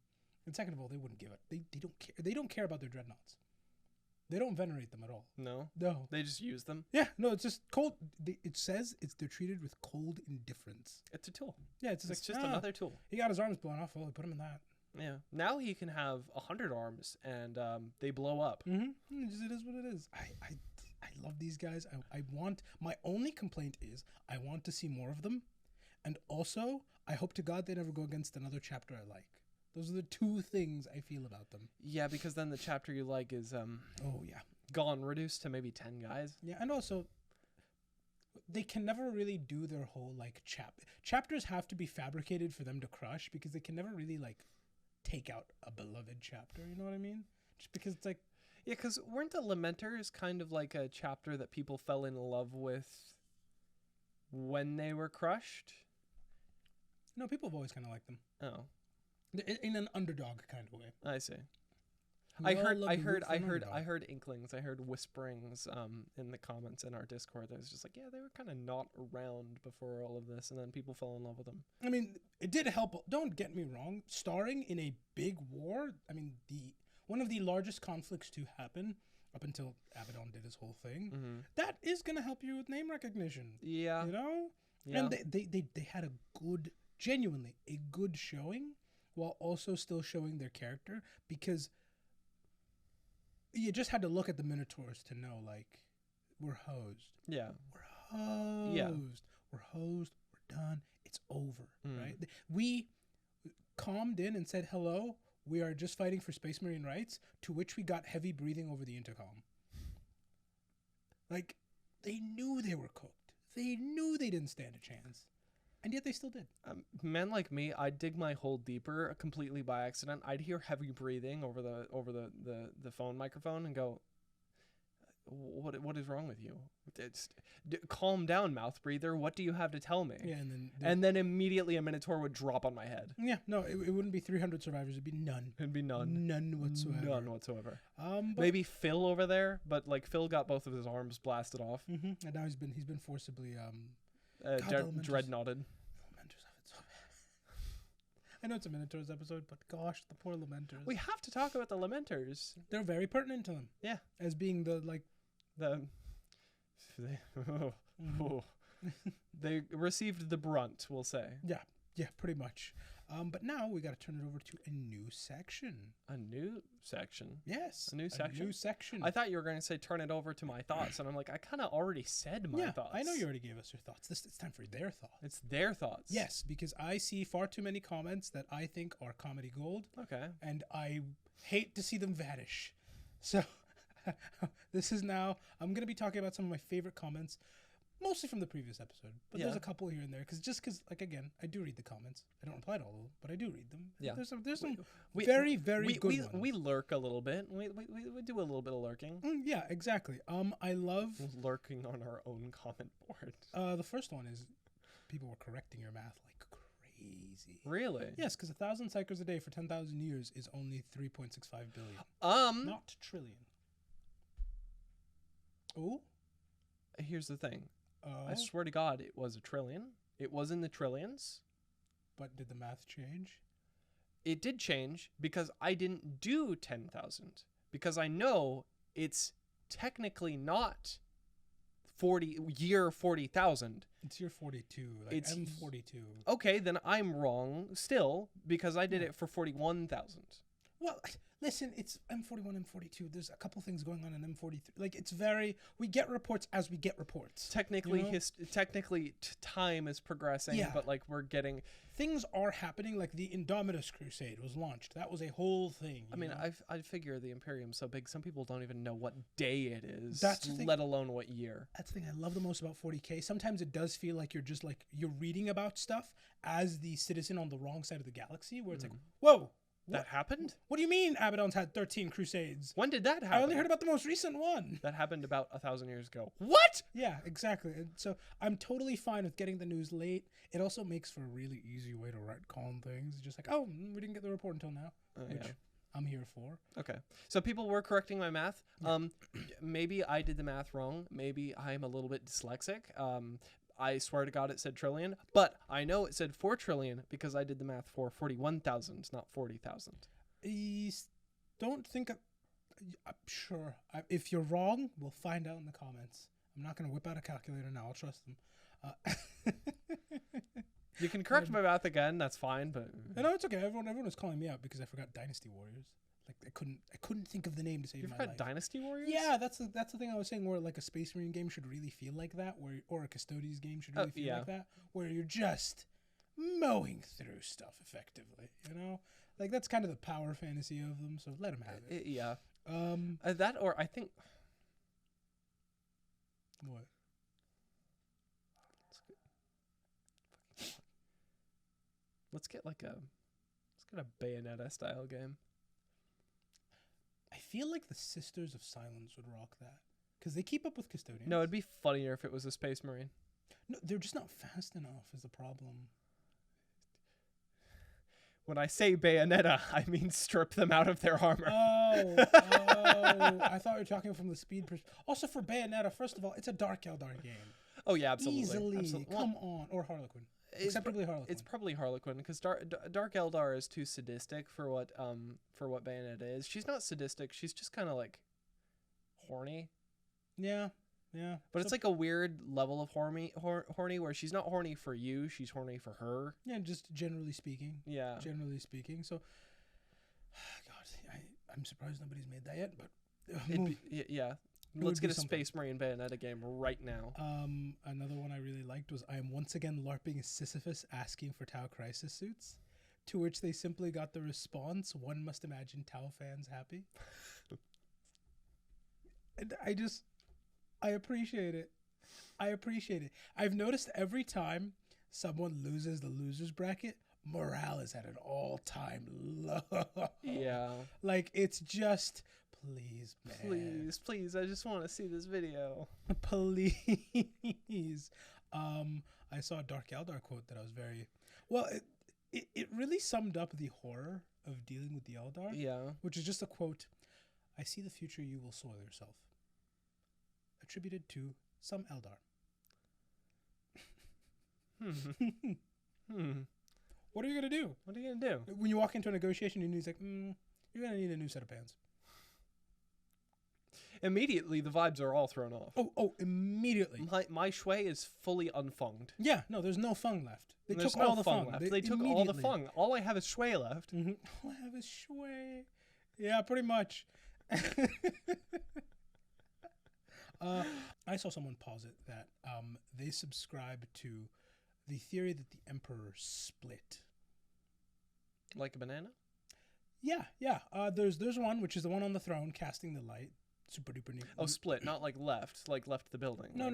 Speaker 1: and second of all, they wouldn't give it. They don't care. They don't care about their dreadnoughts. They don't venerate them at all.
Speaker 2: No.
Speaker 1: No.
Speaker 2: They just use them.
Speaker 1: Yeah. No. It's just cold. It says they're treated with cold indifference.
Speaker 2: It's a tool.
Speaker 1: Yeah. It's
Speaker 2: It's
Speaker 1: like,
Speaker 2: just another tool.
Speaker 1: He got his arms blown off. Well, we put him in that.
Speaker 2: Yeah. Now he can have 100 arms and they blow up.
Speaker 1: Mm-hmm. It is what it is. I love these guys. I want. My only complaint is I want to see more of them, and also I hope to God they never go against another chapter I like. Those are the two things I feel about them.
Speaker 2: Yeah, because then the chapter you like is
Speaker 1: Oh yeah.
Speaker 2: gone, reduced to maybe 10 guys.
Speaker 1: Yeah, and also they can never really do their whole like chapters have to be fabricated for them to crush because they can never really like take out a beloved chapter, you know what I mean? Just because it's like,
Speaker 2: yeah, because weren't the lamenters kind of like a chapter that people fell in love with when they were crushed?
Speaker 1: no, people have always kind of liked them
Speaker 2: Oh,
Speaker 1: in an underdog kind of way.
Speaker 2: I see.
Speaker 1: We
Speaker 2: I
Speaker 1: all
Speaker 2: heard
Speaker 1: love
Speaker 2: I
Speaker 1: to root
Speaker 2: heard
Speaker 1: for
Speaker 2: I
Speaker 1: an
Speaker 2: heard
Speaker 1: underdog.
Speaker 2: I heard inklings, I heard whisperings in the comments in our Discord that was just like, yeah, they were kind of not around before all of this, and then people fell in love with them.
Speaker 1: I mean, it did help. Don't get me wrong. Starring in a big war, I mean, one of the largest conflicts to happen up until Abaddon did his whole thing,
Speaker 2: Mm-hmm.
Speaker 1: that is going to help you with name recognition.
Speaker 2: Yeah.
Speaker 1: You know?
Speaker 2: Yeah.
Speaker 1: And they had a good, genuinely, a good showing while also still showing their character because you just had to look at the Minotaurs to know, like, we're hosed.
Speaker 2: Yeah.
Speaker 1: We're hosed.
Speaker 2: Yeah.
Speaker 1: We're hosed. We're done. It's over,
Speaker 2: Mm.
Speaker 1: right? We calmed in and said, hello, we are just fighting for Space Marine rights, to which we got heavy breathing over the intercom. Like, they knew they were cooked. They knew they didn't stand a chance. And yet they still did.
Speaker 2: Men like me, I'd dig my hole deeper completely by accident. I'd hear heavy breathing over the phone microphone and go, what is wrong with you? Calm down, mouth breather. What do you have to tell me?
Speaker 1: Yeah, and then...
Speaker 2: And then immediately a Minotaur would drop on my head.
Speaker 1: Yeah, no, it wouldn't be 300 survivors. It'd be none.
Speaker 2: It'd be none.
Speaker 1: None whatsoever.
Speaker 2: None whatsoever.
Speaker 1: But,
Speaker 2: Maybe Phil over there, but like Phil got both of his arms blasted off.
Speaker 1: Mm-hmm. And now he's been forcibly...
Speaker 2: Dreadnoughted.
Speaker 1: Lamenters have it so bad. I know it's a Minotaurs episode, but gosh, the poor Lamenters.
Speaker 2: We have to talk about the Lamenters.
Speaker 1: They're very pertinent to them.
Speaker 2: Yeah.
Speaker 1: As being the, like...
Speaker 2: They received the brunt, we'll say.
Speaker 1: Yeah, pretty much. But now we got to turn it over to a new section.
Speaker 2: A new section?
Speaker 1: Yes.
Speaker 2: A new section?
Speaker 1: A new section.
Speaker 2: I thought you were going to say turn it over to my thoughts, and I'm like, I kind of already said my thoughts.
Speaker 1: I know you already gave us your thoughts. It's time for their thoughts.
Speaker 2: It's their thoughts.
Speaker 1: Yes, because I see far too many comments that I think are comedy gold.
Speaker 2: Okay.
Speaker 1: And I hate to see them vanish. So this is now, I'm going to be talking about some of my favorite comments, mostly from the previous episode. But there's a couple here and there, because, like, again, I do read the comments. I don't reply to all of them, but I do read them.
Speaker 2: Yeah.
Speaker 1: There's some very good ones.
Speaker 2: We lurk a little bit. We do a little bit of lurking.
Speaker 1: Yeah, exactly. I love...
Speaker 2: Lurking on our own comment board.
Speaker 1: The first one is people were correcting your math like crazy.
Speaker 2: Really?
Speaker 1: Yes, because 1,000 cycles a day for 10,000 years is only 3.65 billion. Not trillion. Oh?
Speaker 2: Here's the thing. I swear to God, it was a trillion. It was in the trillions.
Speaker 1: But did the math change?
Speaker 2: It did change because I didn't do 10,000. Because I know it's technically not 40,000.
Speaker 1: It's year 42. Like
Speaker 2: It's
Speaker 1: M42.
Speaker 2: Okay, then I'm wrong still because I did it for 41,000.
Speaker 1: Well, listen, it's M41, M42. There's a couple things going on in M43. Like, it's very... We get reports as we get reports.
Speaker 2: Technically,
Speaker 1: you know?
Speaker 2: Time is progressing, but, like, we're getting...
Speaker 1: Things are happening. Like, the Indomitus Crusade was launched. That was a whole thing.
Speaker 2: I mean, I figure the Imperium's so big, some people don't even know what day it is,
Speaker 1: That's
Speaker 2: let alone what year.
Speaker 1: That's the thing I love the most about 40K. Sometimes it does feel like you're just, like, you're reading about stuff as the citizen on the wrong side of the galaxy, where it's like, whoa!
Speaker 2: That happened?
Speaker 1: What do you mean Abaddon's had 13 crusades?
Speaker 2: When did that happen?
Speaker 1: I only heard about the most recent one.
Speaker 2: That happened about 1,000 years ago. What?
Speaker 1: Yeah, exactly. And so I'm totally fine with getting the news late. It also makes for a really easy way to retcon things. Just like, oh, we didn't get the report until now, which I'm here for.
Speaker 2: Okay. So people were correcting my math. Maybe I did the math wrong. Maybe I'm a little bit dyslexic. I swear to God it said trillion, but I know it said 4 trillion because I did the math for 41,000, not 40,000.
Speaker 1: Don't think... I'm sure. If you're wrong, we'll find out in the comments. I'm not going to whip out a calculator now. I'll trust them.
Speaker 2: You can correct my math again. That's fine, but...
Speaker 1: No, it's okay. Everyone was calling me out because I forgot Dynasty Warriors. Like, I couldn't think of the name to save my life.
Speaker 2: You've got Dynasty Warriors?
Speaker 1: Yeah, that's the thing I was saying, where like a Space Marine game should really feel like that, or a Custodes game should really feel like that, where you're just mowing through stuff effectively, you know? Like, that's kind of the power fantasy of them, so let them have it.
Speaker 2: Yeah. That, or I think...
Speaker 1: What?
Speaker 2: Let's get a Bayonetta style game.
Speaker 1: I feel like the Sisters of Silence would rock that, because they keep up with Custodians.
Speaker 2: No, it'd be funnier if it was a Space Marine.
Speaker 1: No, they're just not fast enough is the problem.
Speaker 2: When I say Bayonetta, I mean strip them out of their armor.
Speaker 1: Oh, I thought you were talking from the speed perspective. Also, for Bayonetta, first of all, it's a Dark Eldar game.
Speaker 2: Oh, yeah, absolutely.
Speaker 1: Easily.
Speaker 2: Absolutely.
Speaker 1: Come on. Or Harlequin. Acceptably Harlequin.
Speaker 2: It's probably Harlequin, because Dark Eldar is too sadistic for what Bayonetta is. She's not sadistic. She's just kind of like horny.
Speaker 1: Yeah.
Speaker 2: But it's like a weird level of horny where she's not horny for you. She's horny for her.
Speaker 1: Yeah, just generally speaking.
Speaker 2: Yeah.
Speaker 1: Generally speaking. So, God, I'm surprised nobody's made that yet. But
Speaker 2: yeah. Let's get a Space Marine Bayonetta game right now.
Speaker 1: Another one I really liked was I am once again LARPing Sisyphus asking for Tau Crisis suits, to which they simply got the response, one must imagine Tau fans happy. And I appreciate it. I've noticed every time someone loses the losers bracket, morale is at an all-time low. Yeah. Like, it's just... Please, man.
Speaker 2: Please, I just want to see this video.
Speaker 1: Please. I saw a Dark Eldar quote that I was very... Well, it really summed up the horror of dealing with the Eldar.
Speaker 2: Yeah.
Speaker 1: Which is just a quote, I see the future you will soil yourself. Attributed to some Eldar. What are you going to do?
Speaker 2: What are you going to do?
Speaker 1: When you walk into a negotiation and he's like, you're going to need a new set of pants.
Speaker 2: Immediately, the vibes are all thrown off.
Speaker 1: Oh, immediately.
Speaker 2: My shui is fully unfunged.
Speaker 1: Yeah, no, there's no fung left. They took all the fung
Speaker 2: left. They took all the fung. All I have is shui left.
Speaker 1: All I have is shui. Yeah, pretty much. I saw someone posit that they subscribe to the theory that the Emperor split.
Speaker 2: Like a banana?
Speaker 1: Yeah. There's one, which is the one on the throne casting the light. Super duper neat.
Speaker 2: Oh, split, not like left the building.
Speaker 1: No.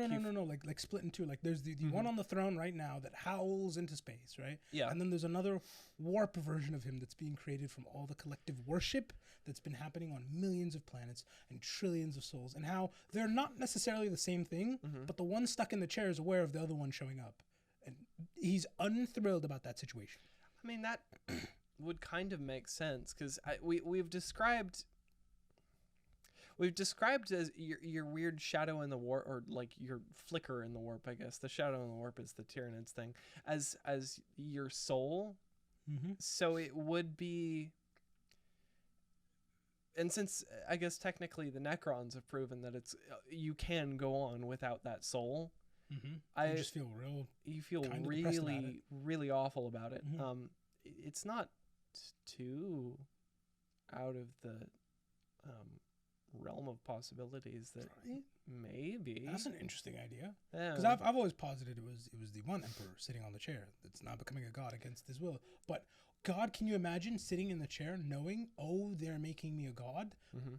Speaker 1: Like split in two. Like there's the one on the throne right now that howls into space, right?
Speaker 2: Yeah.
Speaker 1: And then there's another warp version of him that's being created from all the collective worship that's been happening on millions of planets and trillions of souls, and how they're not necessarily the same thing, but the one stuck in the chair is aware of the other one showing up, and he's unthrilled about that situation.
Speaker 2: I mean, that would kind of make sense, because we've described as your weird shadow in the warp, or like your flicker in the warp, I guess. The shadow in the warp is the Tyranids thing, as your soul. So it would be, and since I guess technically the Necrons have proven that you can go on without that soul.
Speaker 1: I just feel
Speaker 2: you feel really, really awful about it. It's not too... out of the realm of possibilities that maybe
Speaker 1: that's an interesting idea.
Speaker 2: Yeah.
Speaker 1: Because I've always posited it was the one emperor sitting on the chair that's not becoming a god against his will. But God, can you imagine sitting in the chair knowing, oh, they're making me a god?
Speaker 2: Mm-hmm.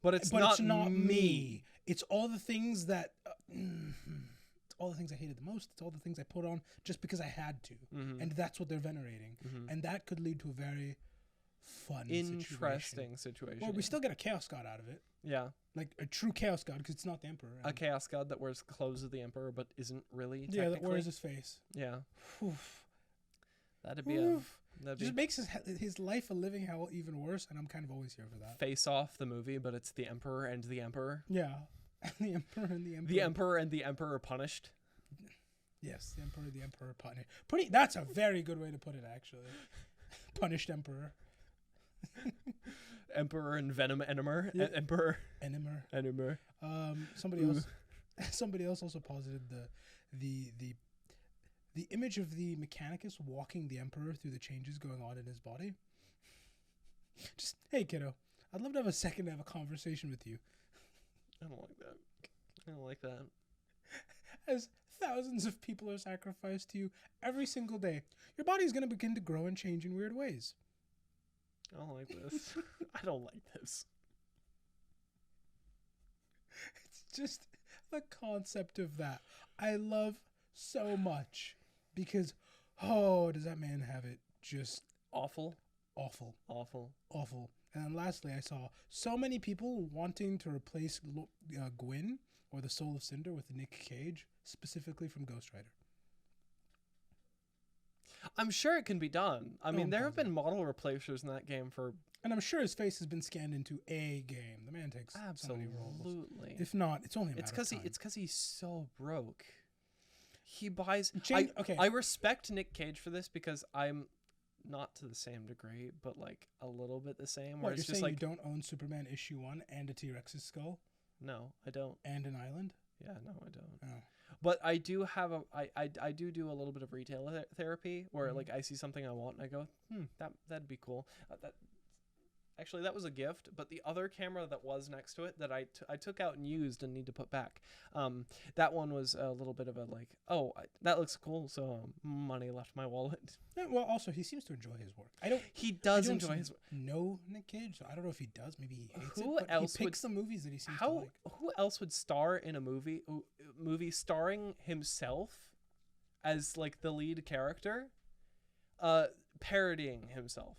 Speaker 2: But it's not me.
Speaker 1: It's all the things that it's all the things I hated the most. It's all the things I put on just because I had to.
Speaker 2: Mm-hmm.
Speaker 1: And that's what they're venerating.
Speaker 2: Mm-hmm.
Speaker 1: And that could lead to a very fun
Speaker 2: interesting situation.
Speaker 1: Well, we still get a chaos god out of it.
Speaker 2: Yeah.
Speaker 1: Like a true chaos god, because it's not the emperor.
Speaker 2: A chaos god that wears clothes of the emperor but isn't really
Speaker 1: Yeah, that wears his face.
Speaker 2: Yeah.
Speaker 1: Oof.
Speaker 2: That'd be
Speaker 1: just makes his life a living hell even worse, and I'm kind of always here for that.
Speaker 2: Face Off, the movie, but it's the emperor and the emperor.
Speaker 1: Yeah. The emperor and the emperor.
Speaker 2: The emperor and the emperor punished.
Speaker 1: Yes, the emperor, the emperor punished. That's a very good way to put it, actually. Punished emperor.
Speaker 2: Emperor and Venom Enemer.
Speaker 1: Yeah.
Speaker 2: Emperor.
Speaker 1: Enemer. Somebody else also posited the image of the Mechanicus walking the emperor through the changes going on in his body. Just, hey kiddo, I'd love to have a second to have a conversation with you.
Speaker 2: I don't like that. I don't like that.
Speaker 1: As thousands of people are sacrificed to you every single day, your body is going to begin to grow and change in weird ways.
Speaker 2: I don't like this. I don't like this.
Speaker 1: It's just the concept of that I love so much, because does that man have it just
Speaker 2: awful.
Speaker 1: And then lastly, I saw so many people wanting to replace Gwyn, or the Soul of Cinder, with Nick Cage, specifically from Ghost Rider.
Speaker 2: I'm sure it can be done. I mean, there have been model replacers in that game for...
Speaker 1: And I'm sure his face has been scanned into a game. The man takes so many roles.
Speaker 2: Absolutely.
Speaker 1: If not, it's only a matter of time.
Speaker 2: It's because he's so broke. He buys...
Speaker 1: Okay.
Speaker 2: I respect Nick Cage for this, because I'm not to the same degree, but like a little bit the same. Where
Speaker 1: What,
Speaker 2: it's
Speaker 1: you're
Speaker 2: just
Speaker 1: saying
Speaker 2: like,
Speaker 1: you don't own Superman issue 1 and a T-Rex's skull?
Speaker 2: No, I don't.
Speaker 1: And an island?
Speaker 2: Yeah, no, I don't.
Speaker 1: Oh.
Speaker 2: But I do have I do a little bit of retail therapy where like I see something I want and I go, that'd be cool. Actually, that was a gift, but the other camera that was next to it that I took out and used and need to put back, that one was a little bit of a like, that looks cool, so money left my wallet.
Speaker 1: Yeah, well, also, he seems to enjoy his work.
Speaker 2: He does enjoy his work.
Speaker 1: No, Nick Cage, so I don't know if he does. Maybe he hates
Speaker 2: Who
Speaker 1: it, but
Speaker 2: else
Speaker 1: he picks the movies that he seems to like.
Speaker 2: Who else would star in a movie starring himself as like the lead character, parodying himself?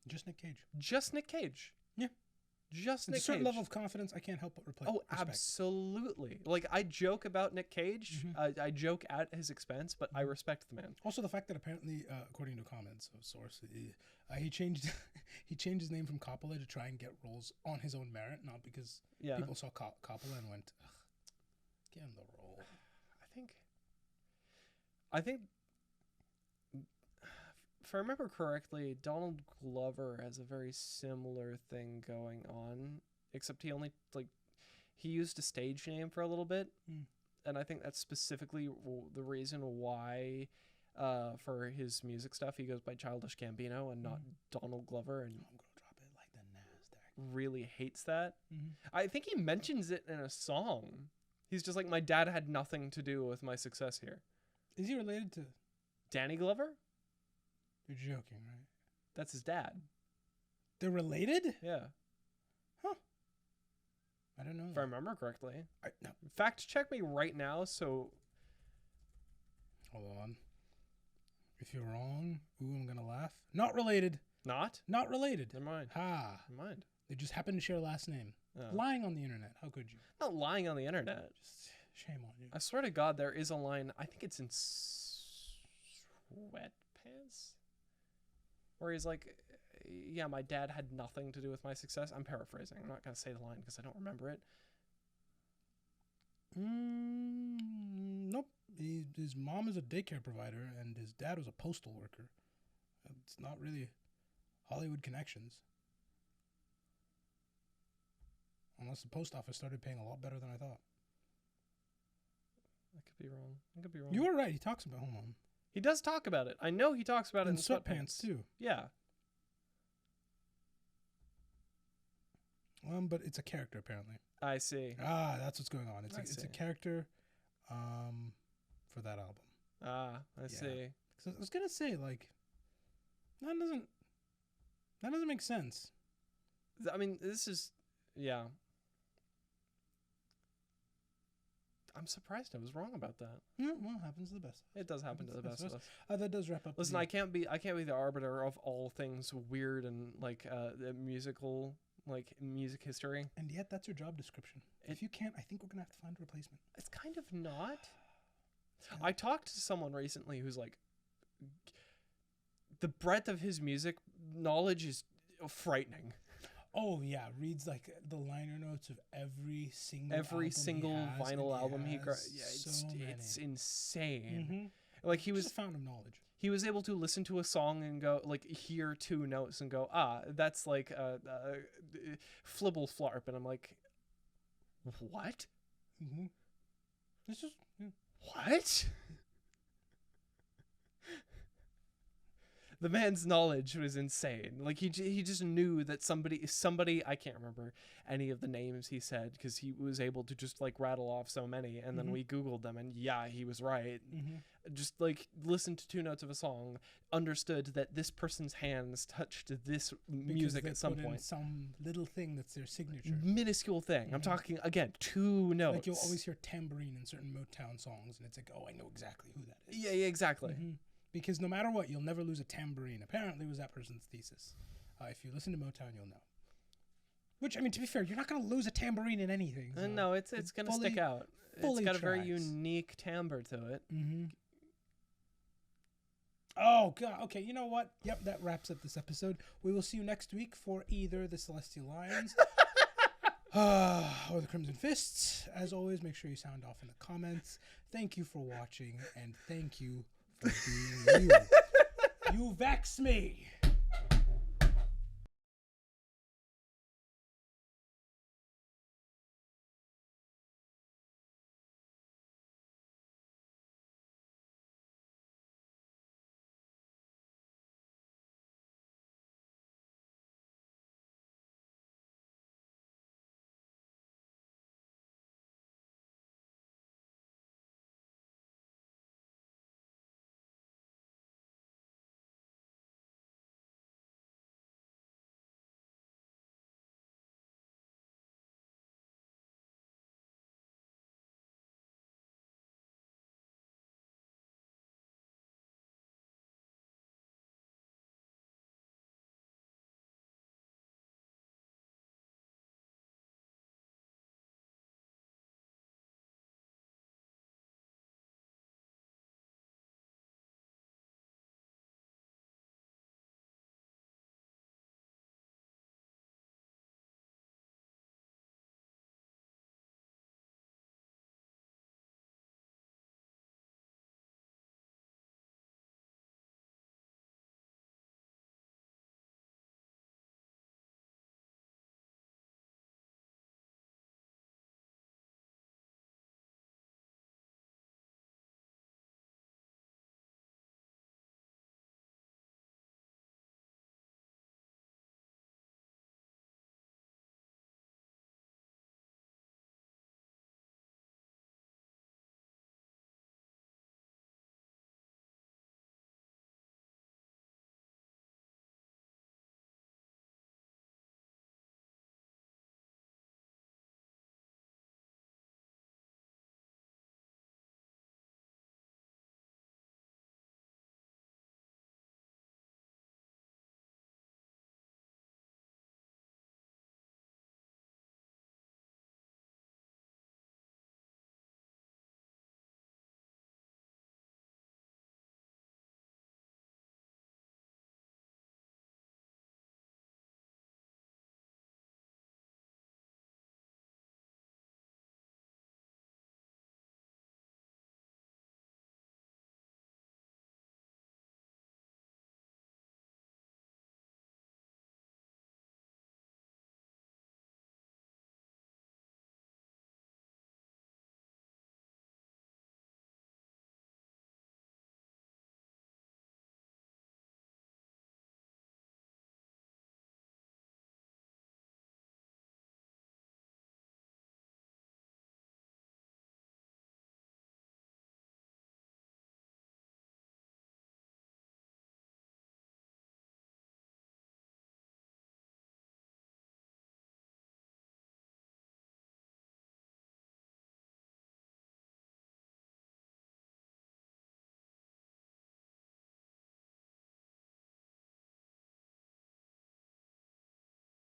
Speaker 1: Just Nick Cage.
Speaker 2: Just Nick Cage.
Speaker 1: Yeah.
Speaker 2: Just Nick Cage.
Speaker 1: A certain level of confidence I can't help but respect.
Speaker 2: Absolutely. Like, I joke about Nick Cage.
Speaker 1: Mm-hmm.
Speaker 2: I joke at his expense, but I respect the man.
Speaker 1: Also, the fact that apparently, according to comments of source, he changed his name from Coppola to try and get roles on his own merit, not because people saw Coppola and went, get in the role.
Speaker 2: I think if I remember correctly, Donald Glover has a very similar thing going on, except he used a stage name for a little bit, and I think that's specifically the reason why, for his music stuff, he goes by Childish Gambino and not Donald Glover, and
Speaker 1: I'm gonna drop it like the NASDAQ.
Speaker 2: Really hates that.
Speaker 1: Mm-hmm.
Speaker 2: I think he mentions it in a song. He's just like, my dad had nothing to do with my success here.
Speaker 1: Is he related to
Speaker 2: Danny Glover?
Speaker 1: You're joking, right?
Speaker 2: That's his dad.
Speaker 1: They're related?
Speaker 2: Yeah.
Speaker 1: Huh. I don't know.
Speaker 2: If I remember correctly.
Speaker 1: No.
Speaker 2: Fact check me right now, so...
Speaker 1: Hold on. If you're wrong, I'm gonna laugh. Not related.
Speaker 2: Not?
Speaker 1: Not related.
Speaker 2: Never mind.
Speaker 1: Ha.
Speaker 2: Never mind.
Speaker 1: They just happen to share a last name. Lying on the internet. How could you?
Speaker 2: Not lying on the internet.
Speaker 1: Just shame on you.
Speaker 2: I swear to God, there is a line, I think it's in Sweatpants, where he's like, yeah, my dad had nothing to do with my success. I'm paraphrasing. I'm not going to say the line because I don't remember it.
Speaker 1: Nope. His mom is a daycare provider, and his dad was a postal worker. It's not really Hollywood connections. Unless the post office started paying a lot better than I thought.
Speaker 2: I could be wrong.
Speaker 1: You were right. He talks about, hold on.
Speaker 2: He does talk about it. I know he talks about it in
Speaker 1: Sweatpants too.
Speaker 2: Yeah.
Speaker 1: But it's a character apparently.
Speaker 2: I see.
Speaker 1: That's what's going on. It's a character, for that album.
Speaker 2: I see.
Speaker 1: I was gonna say like, that doesn't make sense.
Speaker 2: I mean, this is, yeah. I'm surprised I was wrong about that.
Speaker 1: Yeah, well, it happens to the best.
Speaker 2: It does happen to the best of us.
Speaker 1: That does wrap up.
Speaker 2: Listen, I can't be the arbiter of all things weird and like musical, like music history.
Speaker 1: And yet, that's your job description. If you can't, I think we're gonna have to find a replacement.
Speaker 2: It's kind of not. I talked to someone recently who's like, the breadth of his music knowledge is frightening.
Speaker 1: Oh yeah, reads like the liner notes of every single
Speaker 2: vinyl album he it's insane.
Speaker 1: Mm-hmm.
Speaker 2: Like he was
Speaker 1: just a fountain of knowledge.
Speaker 2: He was able to listen to a song and go like hear 2 notes and go, that's like flibble flarp, and I'm like, what?
Speaker 1: Mm-hmm. It's just
Speaker 2: what? The man's knowledge was insane. Like he just knew that somebody, I can't remember any of the names he said because he was able to just like rattle off so many, and then we Googled them, and yeah, he was right. Just like listened to 2 notes of a song, understood that this person's hands touched this music at some point.
Speaker 1: Some little thing that's their signature.
Speaker 2: Minuscule thing. I'm talking again 2 notes.
Speaker 1: Like you'll always hear tambourine in certain Motown songs, and it's like, oh, I know exactly who that is.
Speaker 2: Yeah, exactly.
Speaker 1: Because no matter what, you'll never lose a tambourine. Apparently, was that person's thesis. If you listen to Motown, you'll know. Which, I mean, to be fair, you're not going to lose a tambourine in anything. So
Speaker 2: no, it's going to stick out. It's got a very unique timbre to it.
Speaker 1: Oh, God. Okay, you know what? Yep, that wraps up this episode. We will see you next week for either the Celestial Lions or the Crimson Fists. As always, make sure you sound off in the comments. Thank you for watching, and thank you for being you. You vex me.